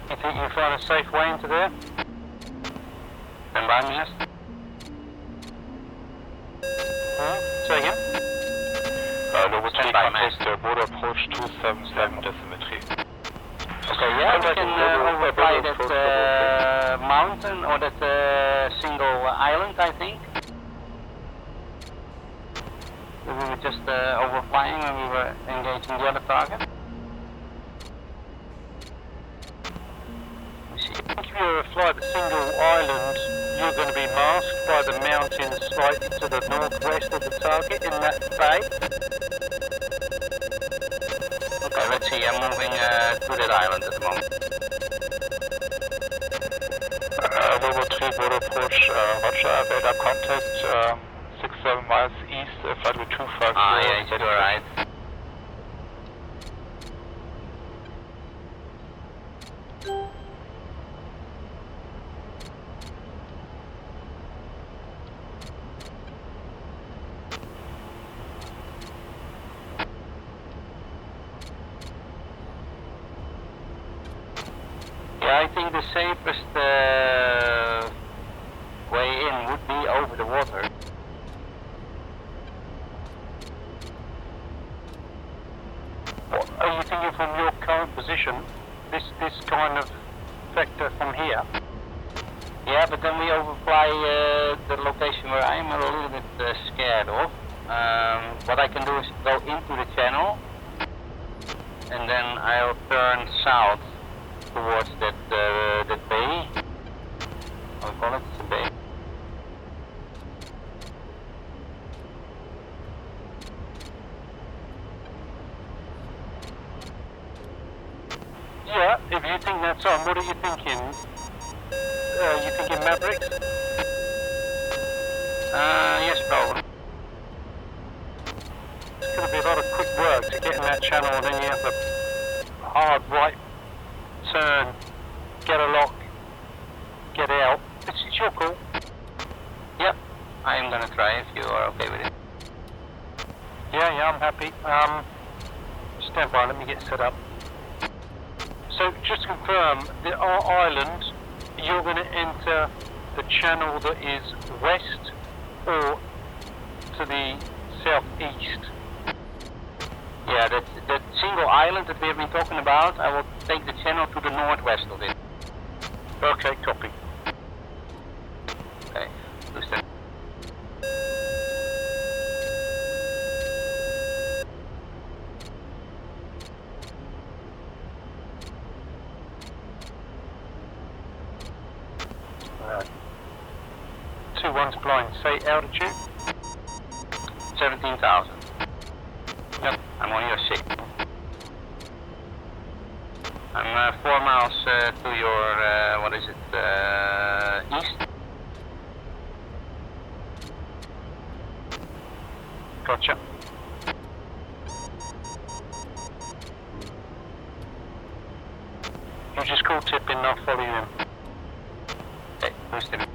You think you'll find a safe way into there? Stand by, yes. Say again? Level 3 contact, Bodo approach 277 decimetry. Okay, yeah, we can overfly that mountain or that single island, I think. We were just overflying when we were engaging the other target. If you fly the single island, you're going to be masked by the mountains slightly to the northwest of the target in that bay. Okay, let's see, I'm moving to that island at the moment. Level 3 Bodo approach, Roger, radar contact, 6-7 miles east, flight with 250. Ah, yeah, you're right. Yeah, I think the safest way in would be over the water. What are you thinking from your current position? This kind of vector from here? Yeah, but then we overfly the location where I'm a little bit scared of. What I can do is go into the channel, and then I'll turn south towards that bay. I'll call it the bay. Yeah, if you think that's on, what are you thinking? You thinking Mavericks? Yes, probably. It's going to be a lot of quick work to get in that channel, and then you have a hard right turn, get a lock, get out. It's your call. Yep, I am gonna try if you are okay with it. Yeah, I'm happy. Stand by, let me get set up. So, just to confirm, our island, you're going to enter the channel that is west or to the southeast? Yeah, that single island that we have been talking about, I will take the channel to the northwest of it. Okay, copy. Okay, boost it. Alright. 2-1's blind. Say altitude? 17,000. Yep, I'm on your 6. I'm 4 miles to your, what is it, east? Gotcha. You just call tip in, I'll follow you in. Okay, boost it.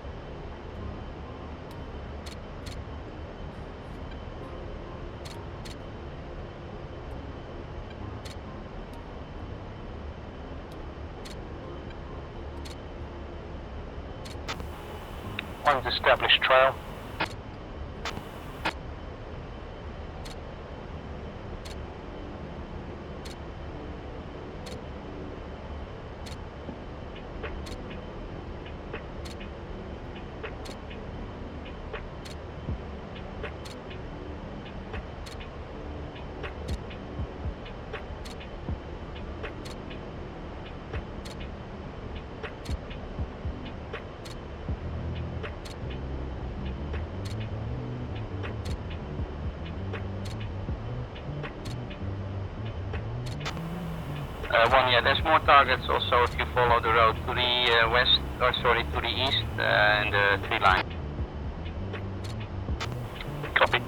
One's established trail. One, yeah, there's more targets also if you follow the road to the west, or sorry, to the east, and the tree line. Copy.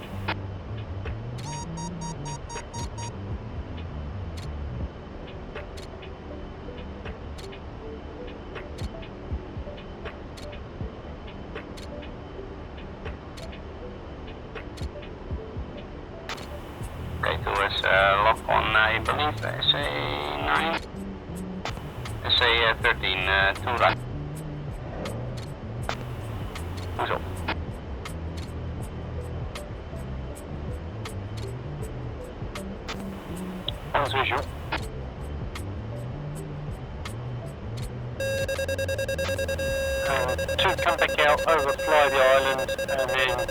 Okay, towards lock on, I believe, SA9. SA13, 2 right. Who's up? As visual. Two come back out, overfly the island, and then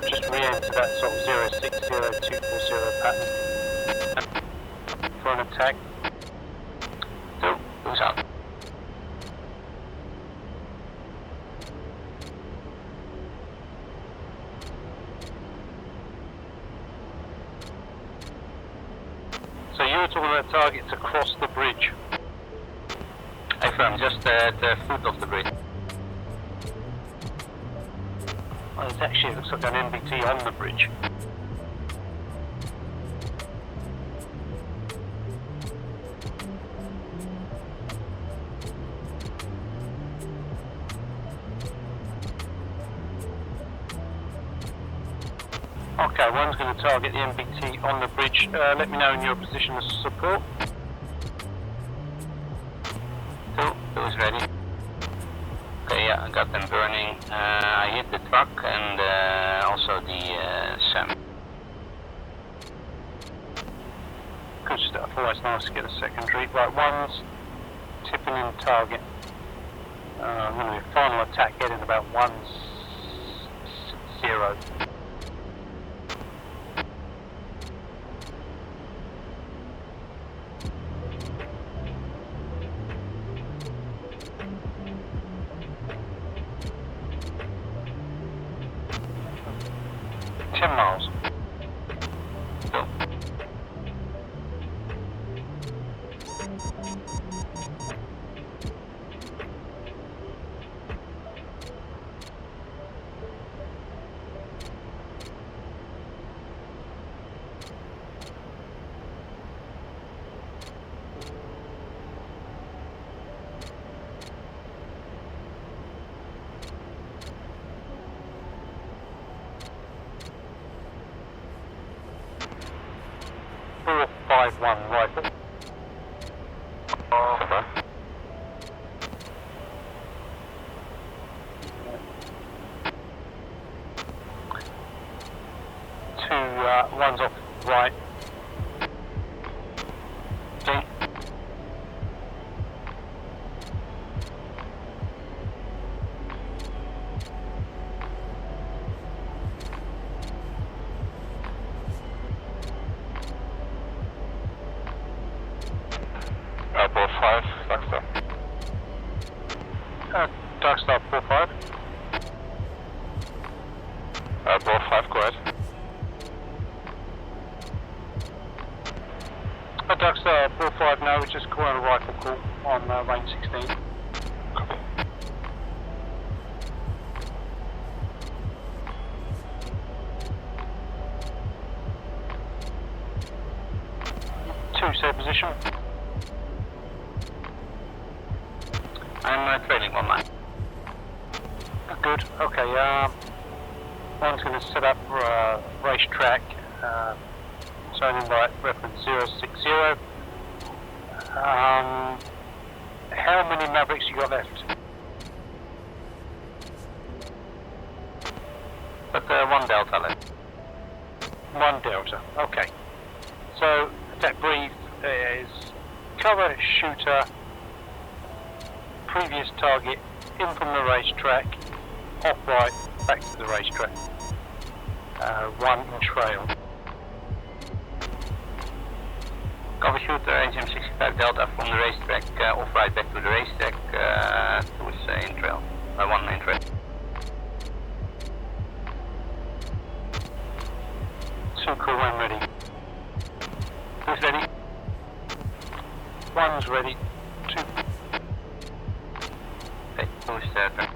just re-enter that sort of 060240 pattern for an attack. Two, who's up? So you were talking about targets across the bridge. Affirm, just at the foot of the bridge. Well, it actually looks like an NBT on the bridge. Okay, one's going to target the NBT on the bridge. Let me know in your position of support. Who's ready? Okay, yeah, I got them burning. I hit the truck and also the SAM. Good stuff, always nice to get a secondary. Right, one's tipping in target. I'm going to be final attack heading about 1-0. Miles. Go. One rifle. Over. One's off right. Okay. Ball 5, Darkstar. Darkstar 4-5. Ball 5, go ahead. Darkstar 4-5 now, we're just calling a rifle call on range 16. Copy. Say position. I'm trailing on line. Good. Okay. One's going to set up racetrack. Zone invite reference 060. How many Mavericks you got left? But 1 Delta left. 1 Delta. Okay. So attack brief is cover shooter. Previous target in from the racetrack, off right, back to the racetrack. 1 in trail. Cover shooter, HM65 Delta from the racetrack, off right back to the racetrack, to in trail. 1 in trail. 2 crew when ready. Who's ready? 1 One's ready. 2. Okay, 2-7.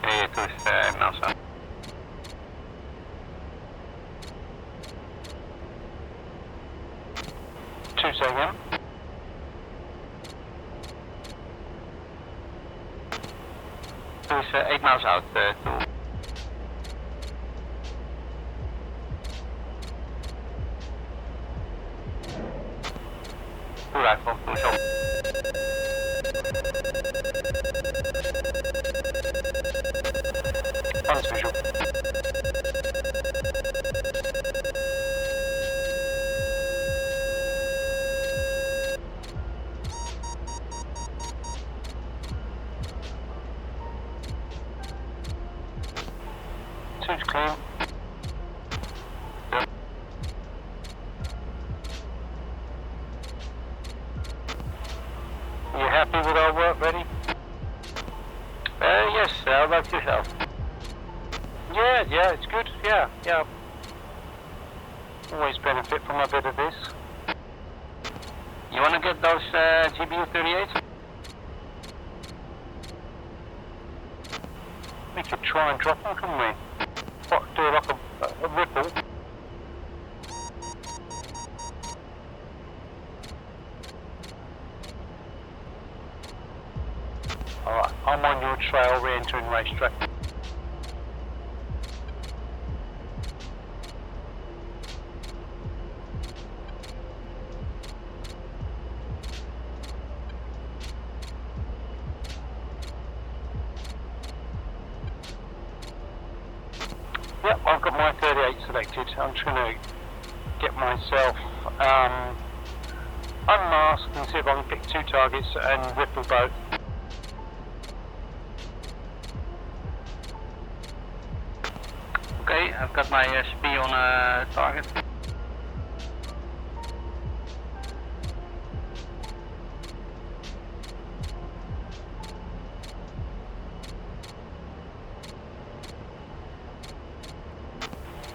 Okay, 2 miles out. Two second. Two is 8 miles out. 2. Two rifle, 2 shot. One's visual. Two's clean. Yep. You happy with our work, ready? Yes, how about yourself? Yeah, it's good. Yeah. Always benefit from a bit of this. You wanna get those GBU-38s? We could try and drop them, couldn't we? What, do like a ripple? Alright, I'm on your trail, re-entering Racetrack. Yep, I've got my 38 selected. I'm just going to get myself unmasked and see if I can pick 2 targets and ripple both. Okay, I've got my SP on target.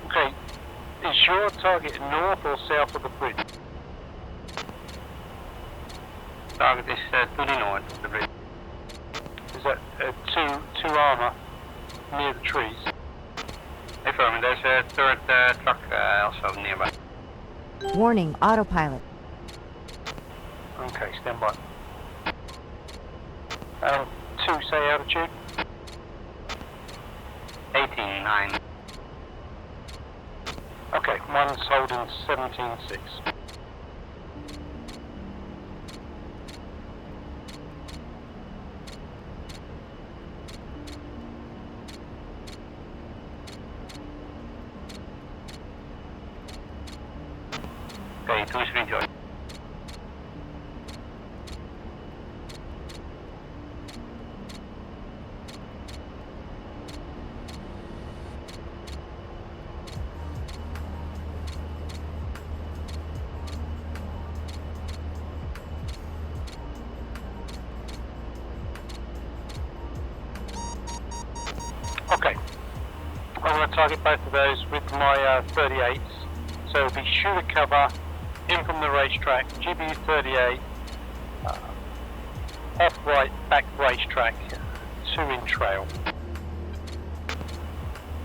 Okay, is your target north or south of the bridge? Target is to the north of the bridge. Is that two armor near the trees? Affirm, there's a 3rd truck also nearby. Warning, autopilot. Okay, stand by. 2, say altitude. 18-9. Okay, one's holding 17.6. Okay, 2 is rejoined. Okay, I'm going to target both of those with my 38s. So it'll be shooter cover, in from the racetrack, GBU-38, off right, back racetrack, 2 in trail.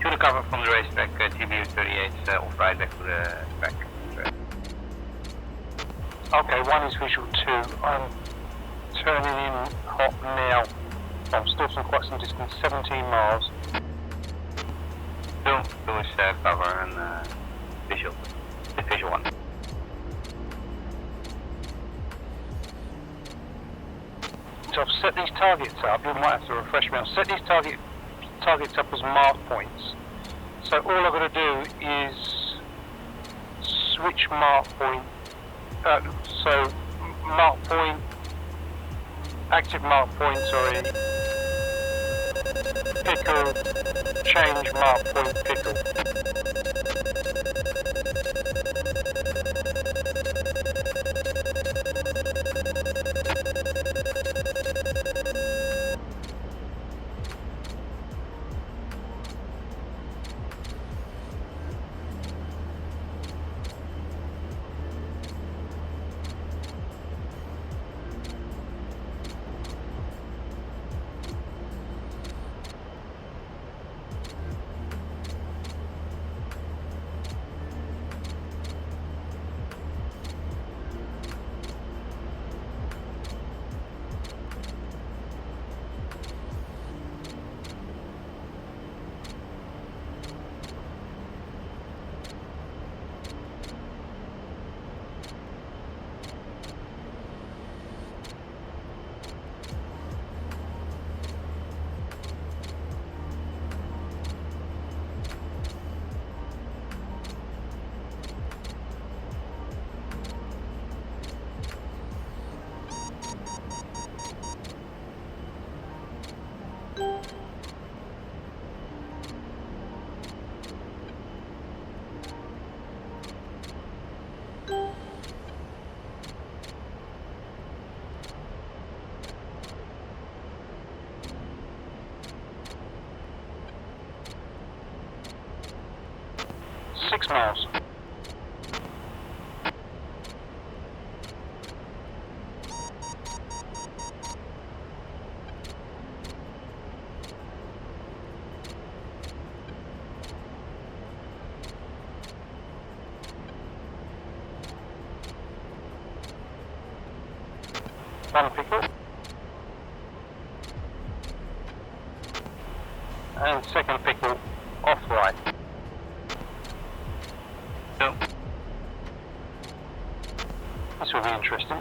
Should cover from the racetrack, GBU-38 off right back to the track. Okay, 1 is visual 2. I'm turning in hot now. I'm still quite some distance, 17 miles. Still, is cover and visual. The visual one. So I've set these targets up, you might have to refresh me, I've set these targets up as mark points. So all I've got to do is switch mark point, so mark point, active mark point, sorry, pickle, change mark point, pickle. Miles. One pickle. And second pickle off right. This will be interesting.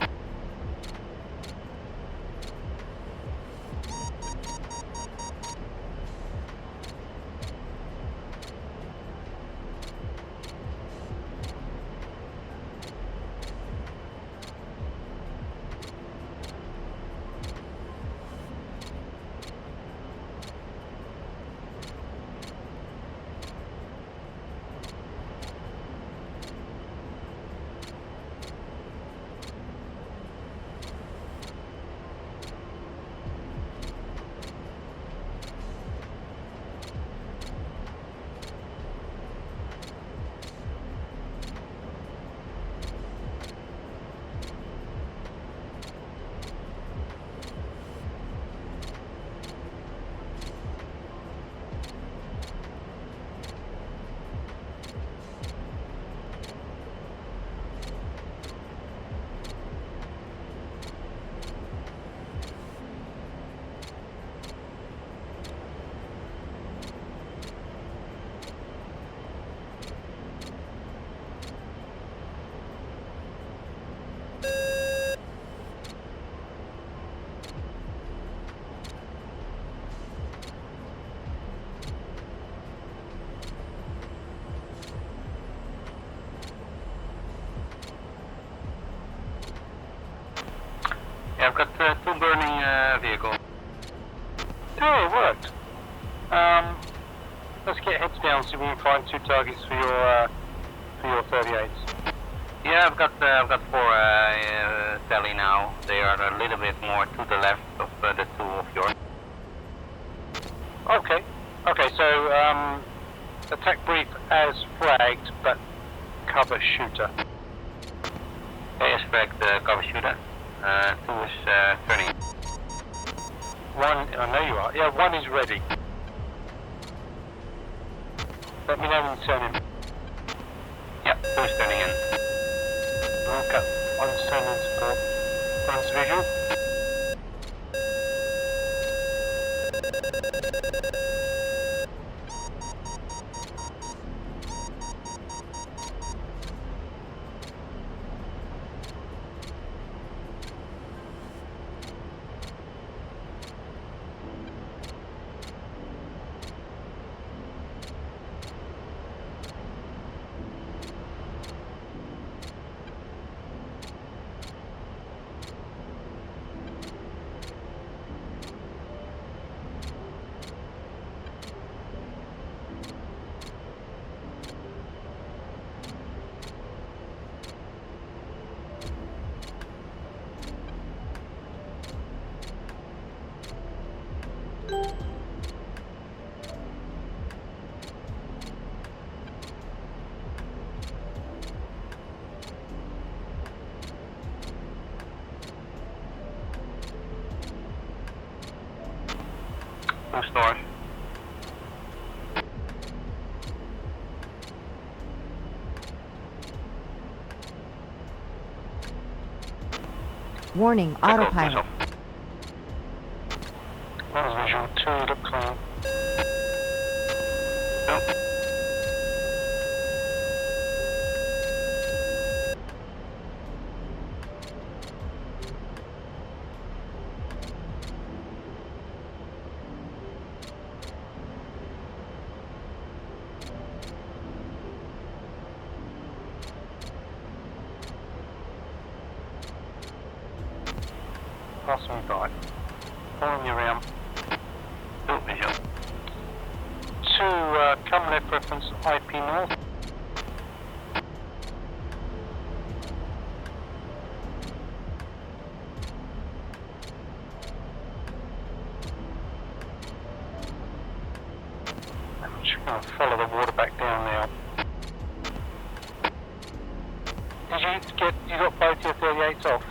Yeah, I've got two burning vehicles. Oh, it worked. Let's get heads down so we can find two targets for your 38s. Yeah, I've got four tally now. They are a little bit more to the left of the two of yours. Okay. Okay, so attack brief as flagged, but cover shooter. Okay, as flagged cover shooter. Two is turning. One, I know you are. Yeah, one is ready. Let me know when you turn in. Yeah, two is turning in. Okay, one's turning in support. One's visual. No stars. Warning, autopilot. Visual 2, look clean. Yep. Pass me by. Following you around. No visual. 2, come left reference IP north. I'm just going to follow the water back down now. You got both your 38s off?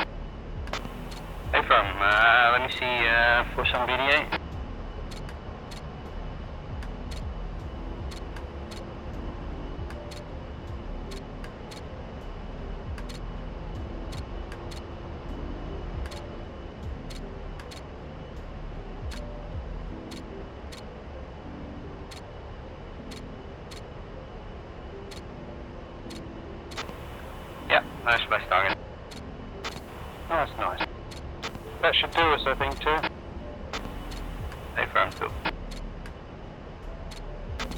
Hey firm, let me see for some BDA. Yeah, nice splash target. Nice, nice. That should do us, I think, too. Hey firm, too.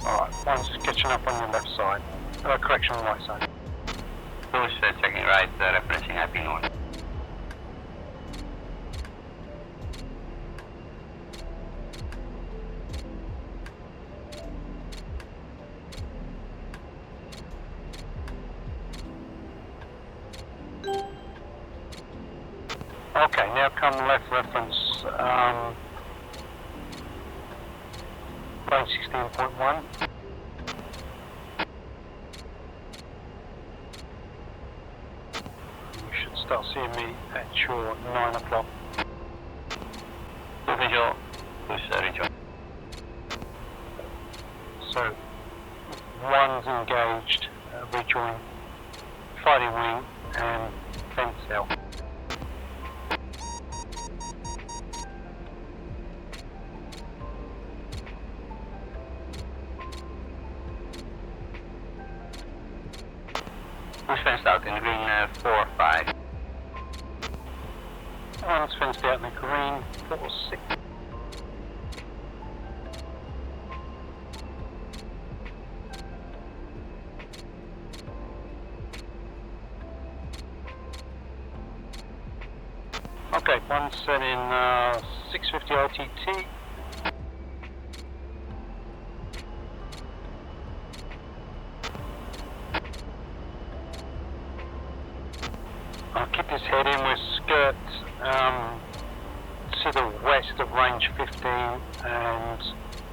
Alright, one's just catching up on your left side. Correction on the right side. Who's checking right, referencing IP north. Okay, now come left reference, plane 16.1. You should start seeing me at your 9 o'clock. Two visual, who's rejoin. So, one's engaged, rejoin, fighting wing, and fence cell. Who's fenced out in green 4, 5? One's fenced out in the green, 4, 6. Okay, one's set in 650 RTT. I'll keep his head in with skirt to the west of range 15, and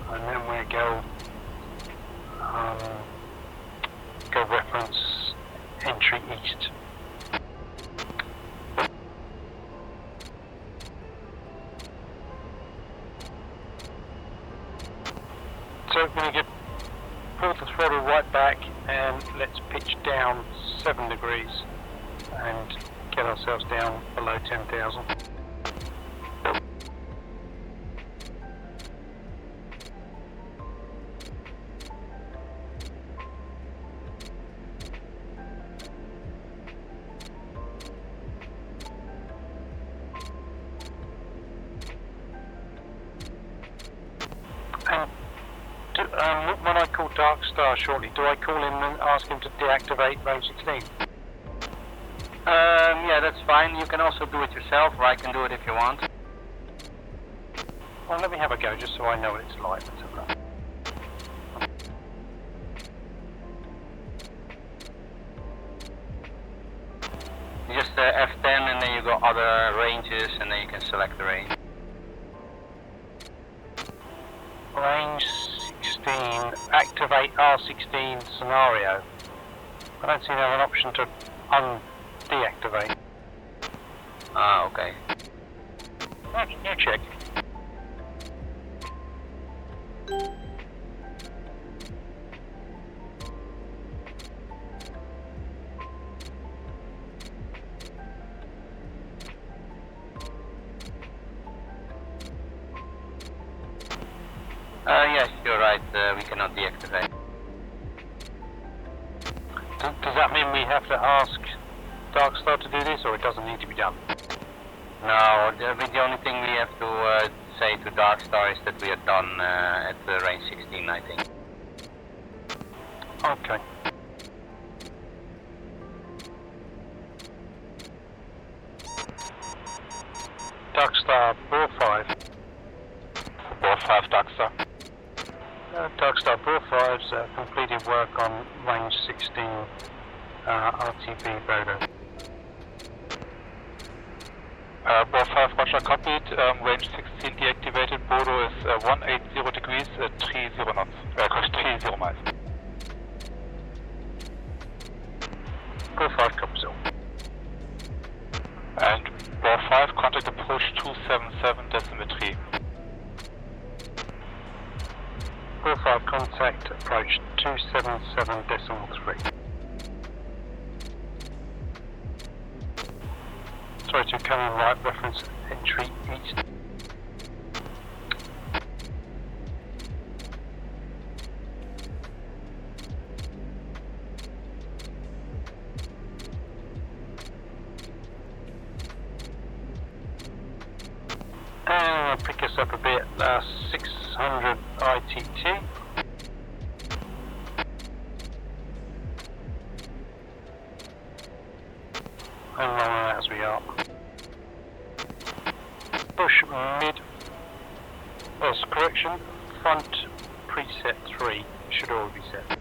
then we go reference entry east. So we're going to pull the throttle right back and let's pitch down 7 degrees and get ourselves down below 10,000. Darkstar shortly. Do I call him and ask him to deactivate range 16? Yeah, that's fine. You can also do it yourself, or I can do it if you want. Well, let me have a go, just so I know what it's like. Let's have a look. You just F10 and then you go other ranges and then you can select the range. Range 16, activate R16 scenario. I don't seem to have an option to deactivate. Ah, okay. You check. Yes, you're right, we cannot deactivate. Does that mean we have to ask Darkstar to do this, or it doesn't need to be done? No, the only thing we have to say to Darkstar is that we are done at range 16, I think. Okay. Darkstar, bore 5. Bore 5, Darkstar. Darkstar, bore 5's completed work on range 16 RTB Bodo. Bore 5, roger, copied. Range 16 deactivated. Bodo is 180 degrees, 30 knots. 30 miles. Bore 5, copies all. And Bore 5, contact approach 277.3. Bore 5, contact approach 277.3. Sorry to come in right, reference entry east. And pick us up a bit, 600 ITT. And long as we are. Push mid. Correction. Front preset 3 should all be set.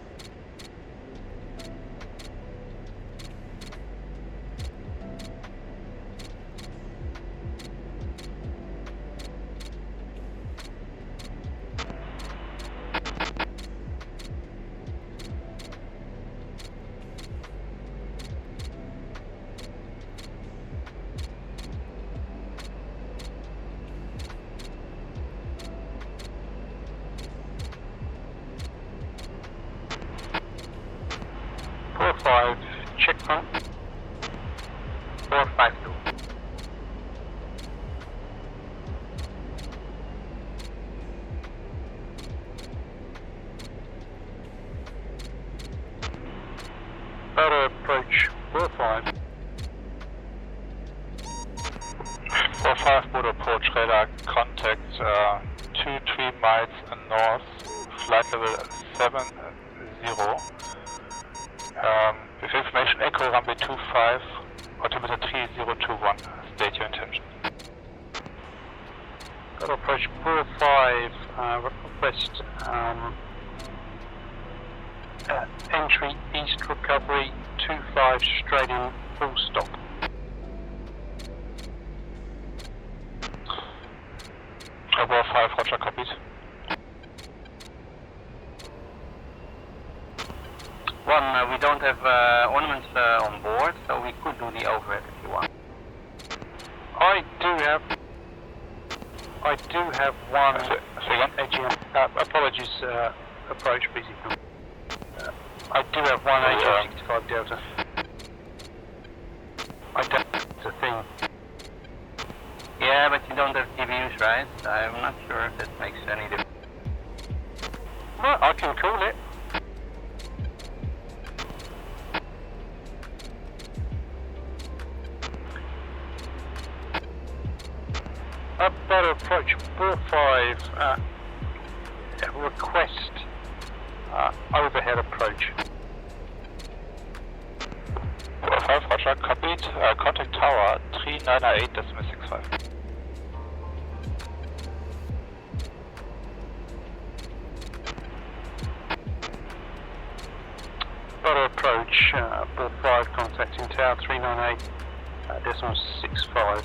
Bore 5, check front. Bore 5-2. Bodo approach, bore 5. Bore 5, Bodo approach, radar contact 2-3 miles north, flight level 70. With information echo runway 25, altimeter 3021, state your intention. Bodo approach, bore 5, request entry east recovery 25 straight in full stop. Bore 5, roger, copied. One, we don't have ornaments on board, so we could do the overhead if you want. I do have one AGM, apologies, approach busy. I do have one AGM-65 Delta. I don't, it's a thing. Yeah, but you don't have DBUs, right? I'm not sure if that makes any difference. Well, I can call it. Bodo approach, bore 5, request overhead approach. 5, Roger, copied. Contact tower 3998.65. Bodo approach, Ball 5 contacting tower 398.65.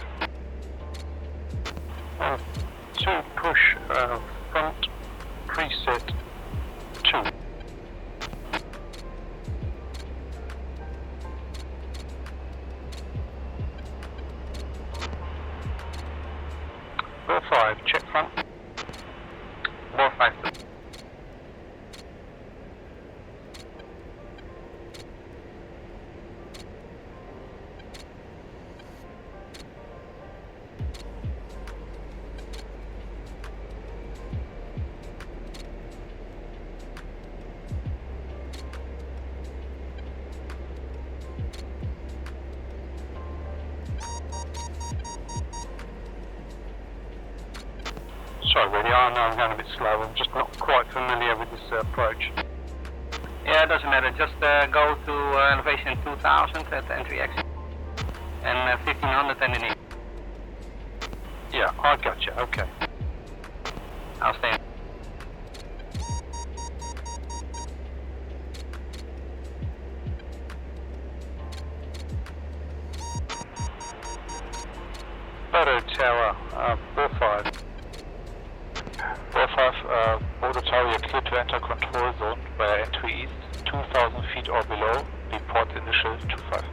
And 2 push front preset 2. Ball 5, check front. Ball 5. Sorry, really, I know I'm going a bit slow. I'm just not quite familiar with this approach. Yeah, it doesn't matter. Just go to elevation 2000 at the entry exit. And 1500 underneath. Yeah, I got you. Okay. I'll stay. Bodo tower, Ball 5. Ball 5, Bodo tower, you're clear to enter control zone via entry east, 2000 feet or below. Report initial 25.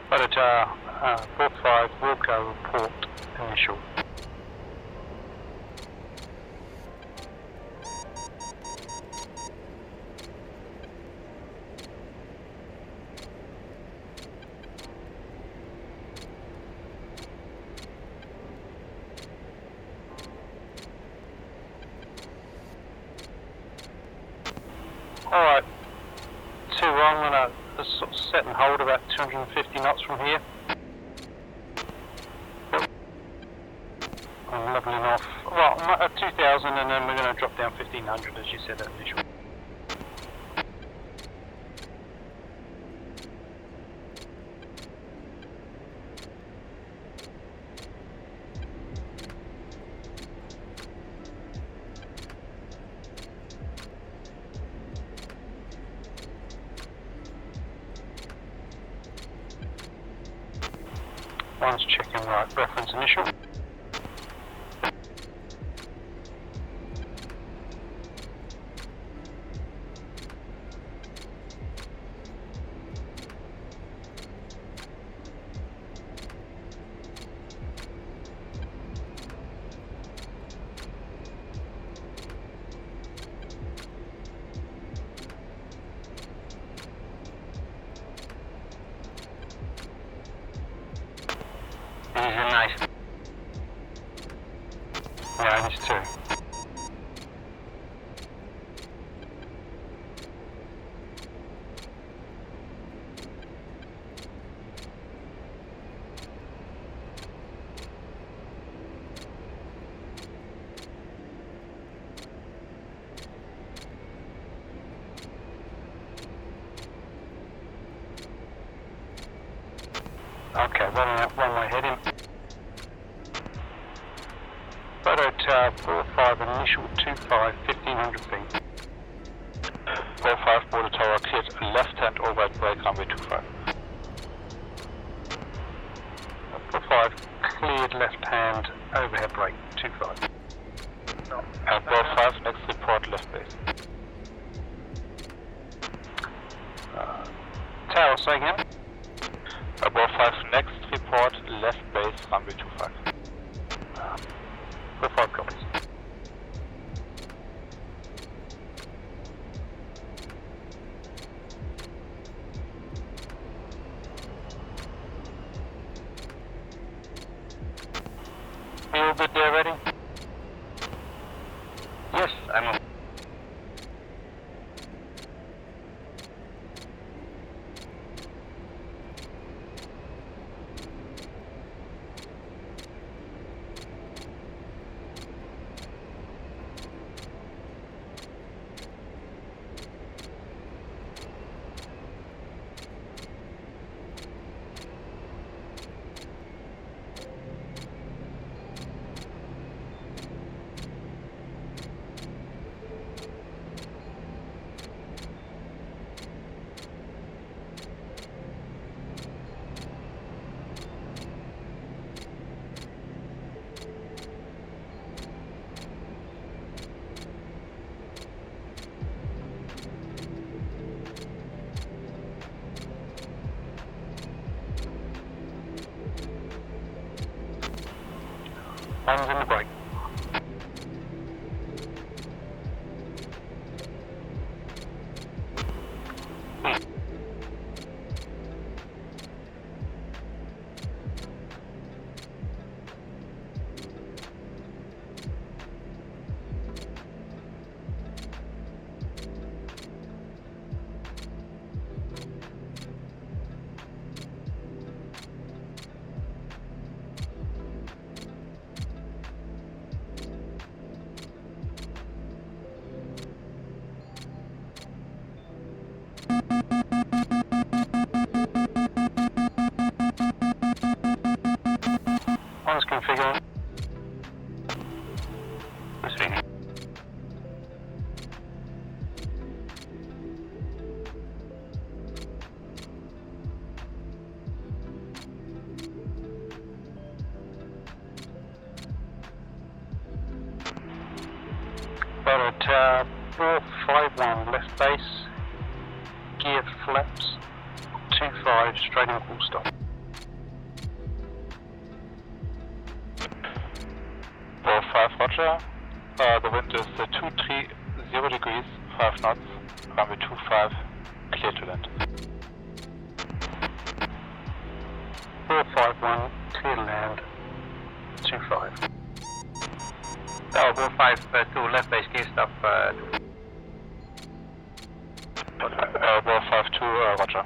Bodo tower, Ball 5, will go report initial. Alright, 2, I'm going to sort of set and hold about 250 knots from here. I'm leveling off, well, I'm at 2000 and then we're going to drop down 1500 as you said at initial. One's checking right, reference initial. This is nice. Yeah, these 2. Okay, running out one-way heading. Bodo tower, Ball 5, initial 25, 1500 feet. Ball 5, Bodo tower, cleared left-hand overhead brake, runway 25. Ball 5, cleared left-hand overhead brake, 25. And Ball 5, next report left base. Tower, say again? Ball 5, next report left base, runway 25. Ball 5 copies. You all good there, ready? Yes, I'm up. One's in the brake. One's configured. Who's reading? Bodo Tower 451 left base, gear flaps, 25 straight on full stop. 5 Roger. The wind is 230 degrees, 5 knots, runway 25, clear to land. 451 clear to land, 25. Oh, 452 left base, clear stop. 452, Roger.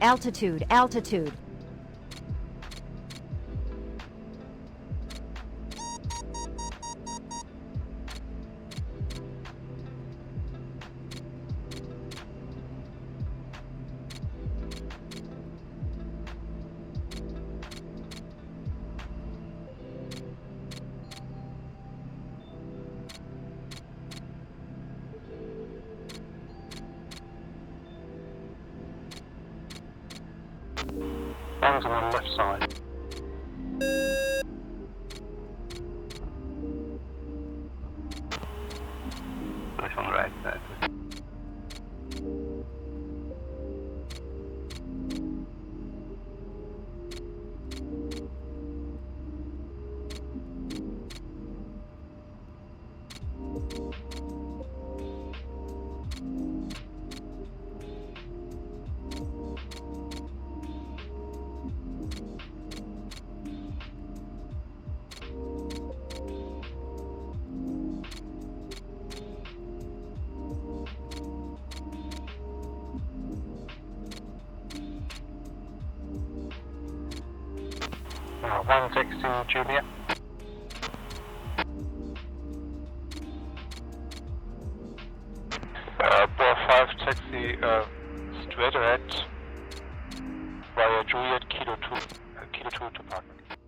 Altitude, altitude. One's on the left side. This one right. One's exiting Juliet. Bor 5 taxi straight ahead via Juliet Kilo 2 to parking.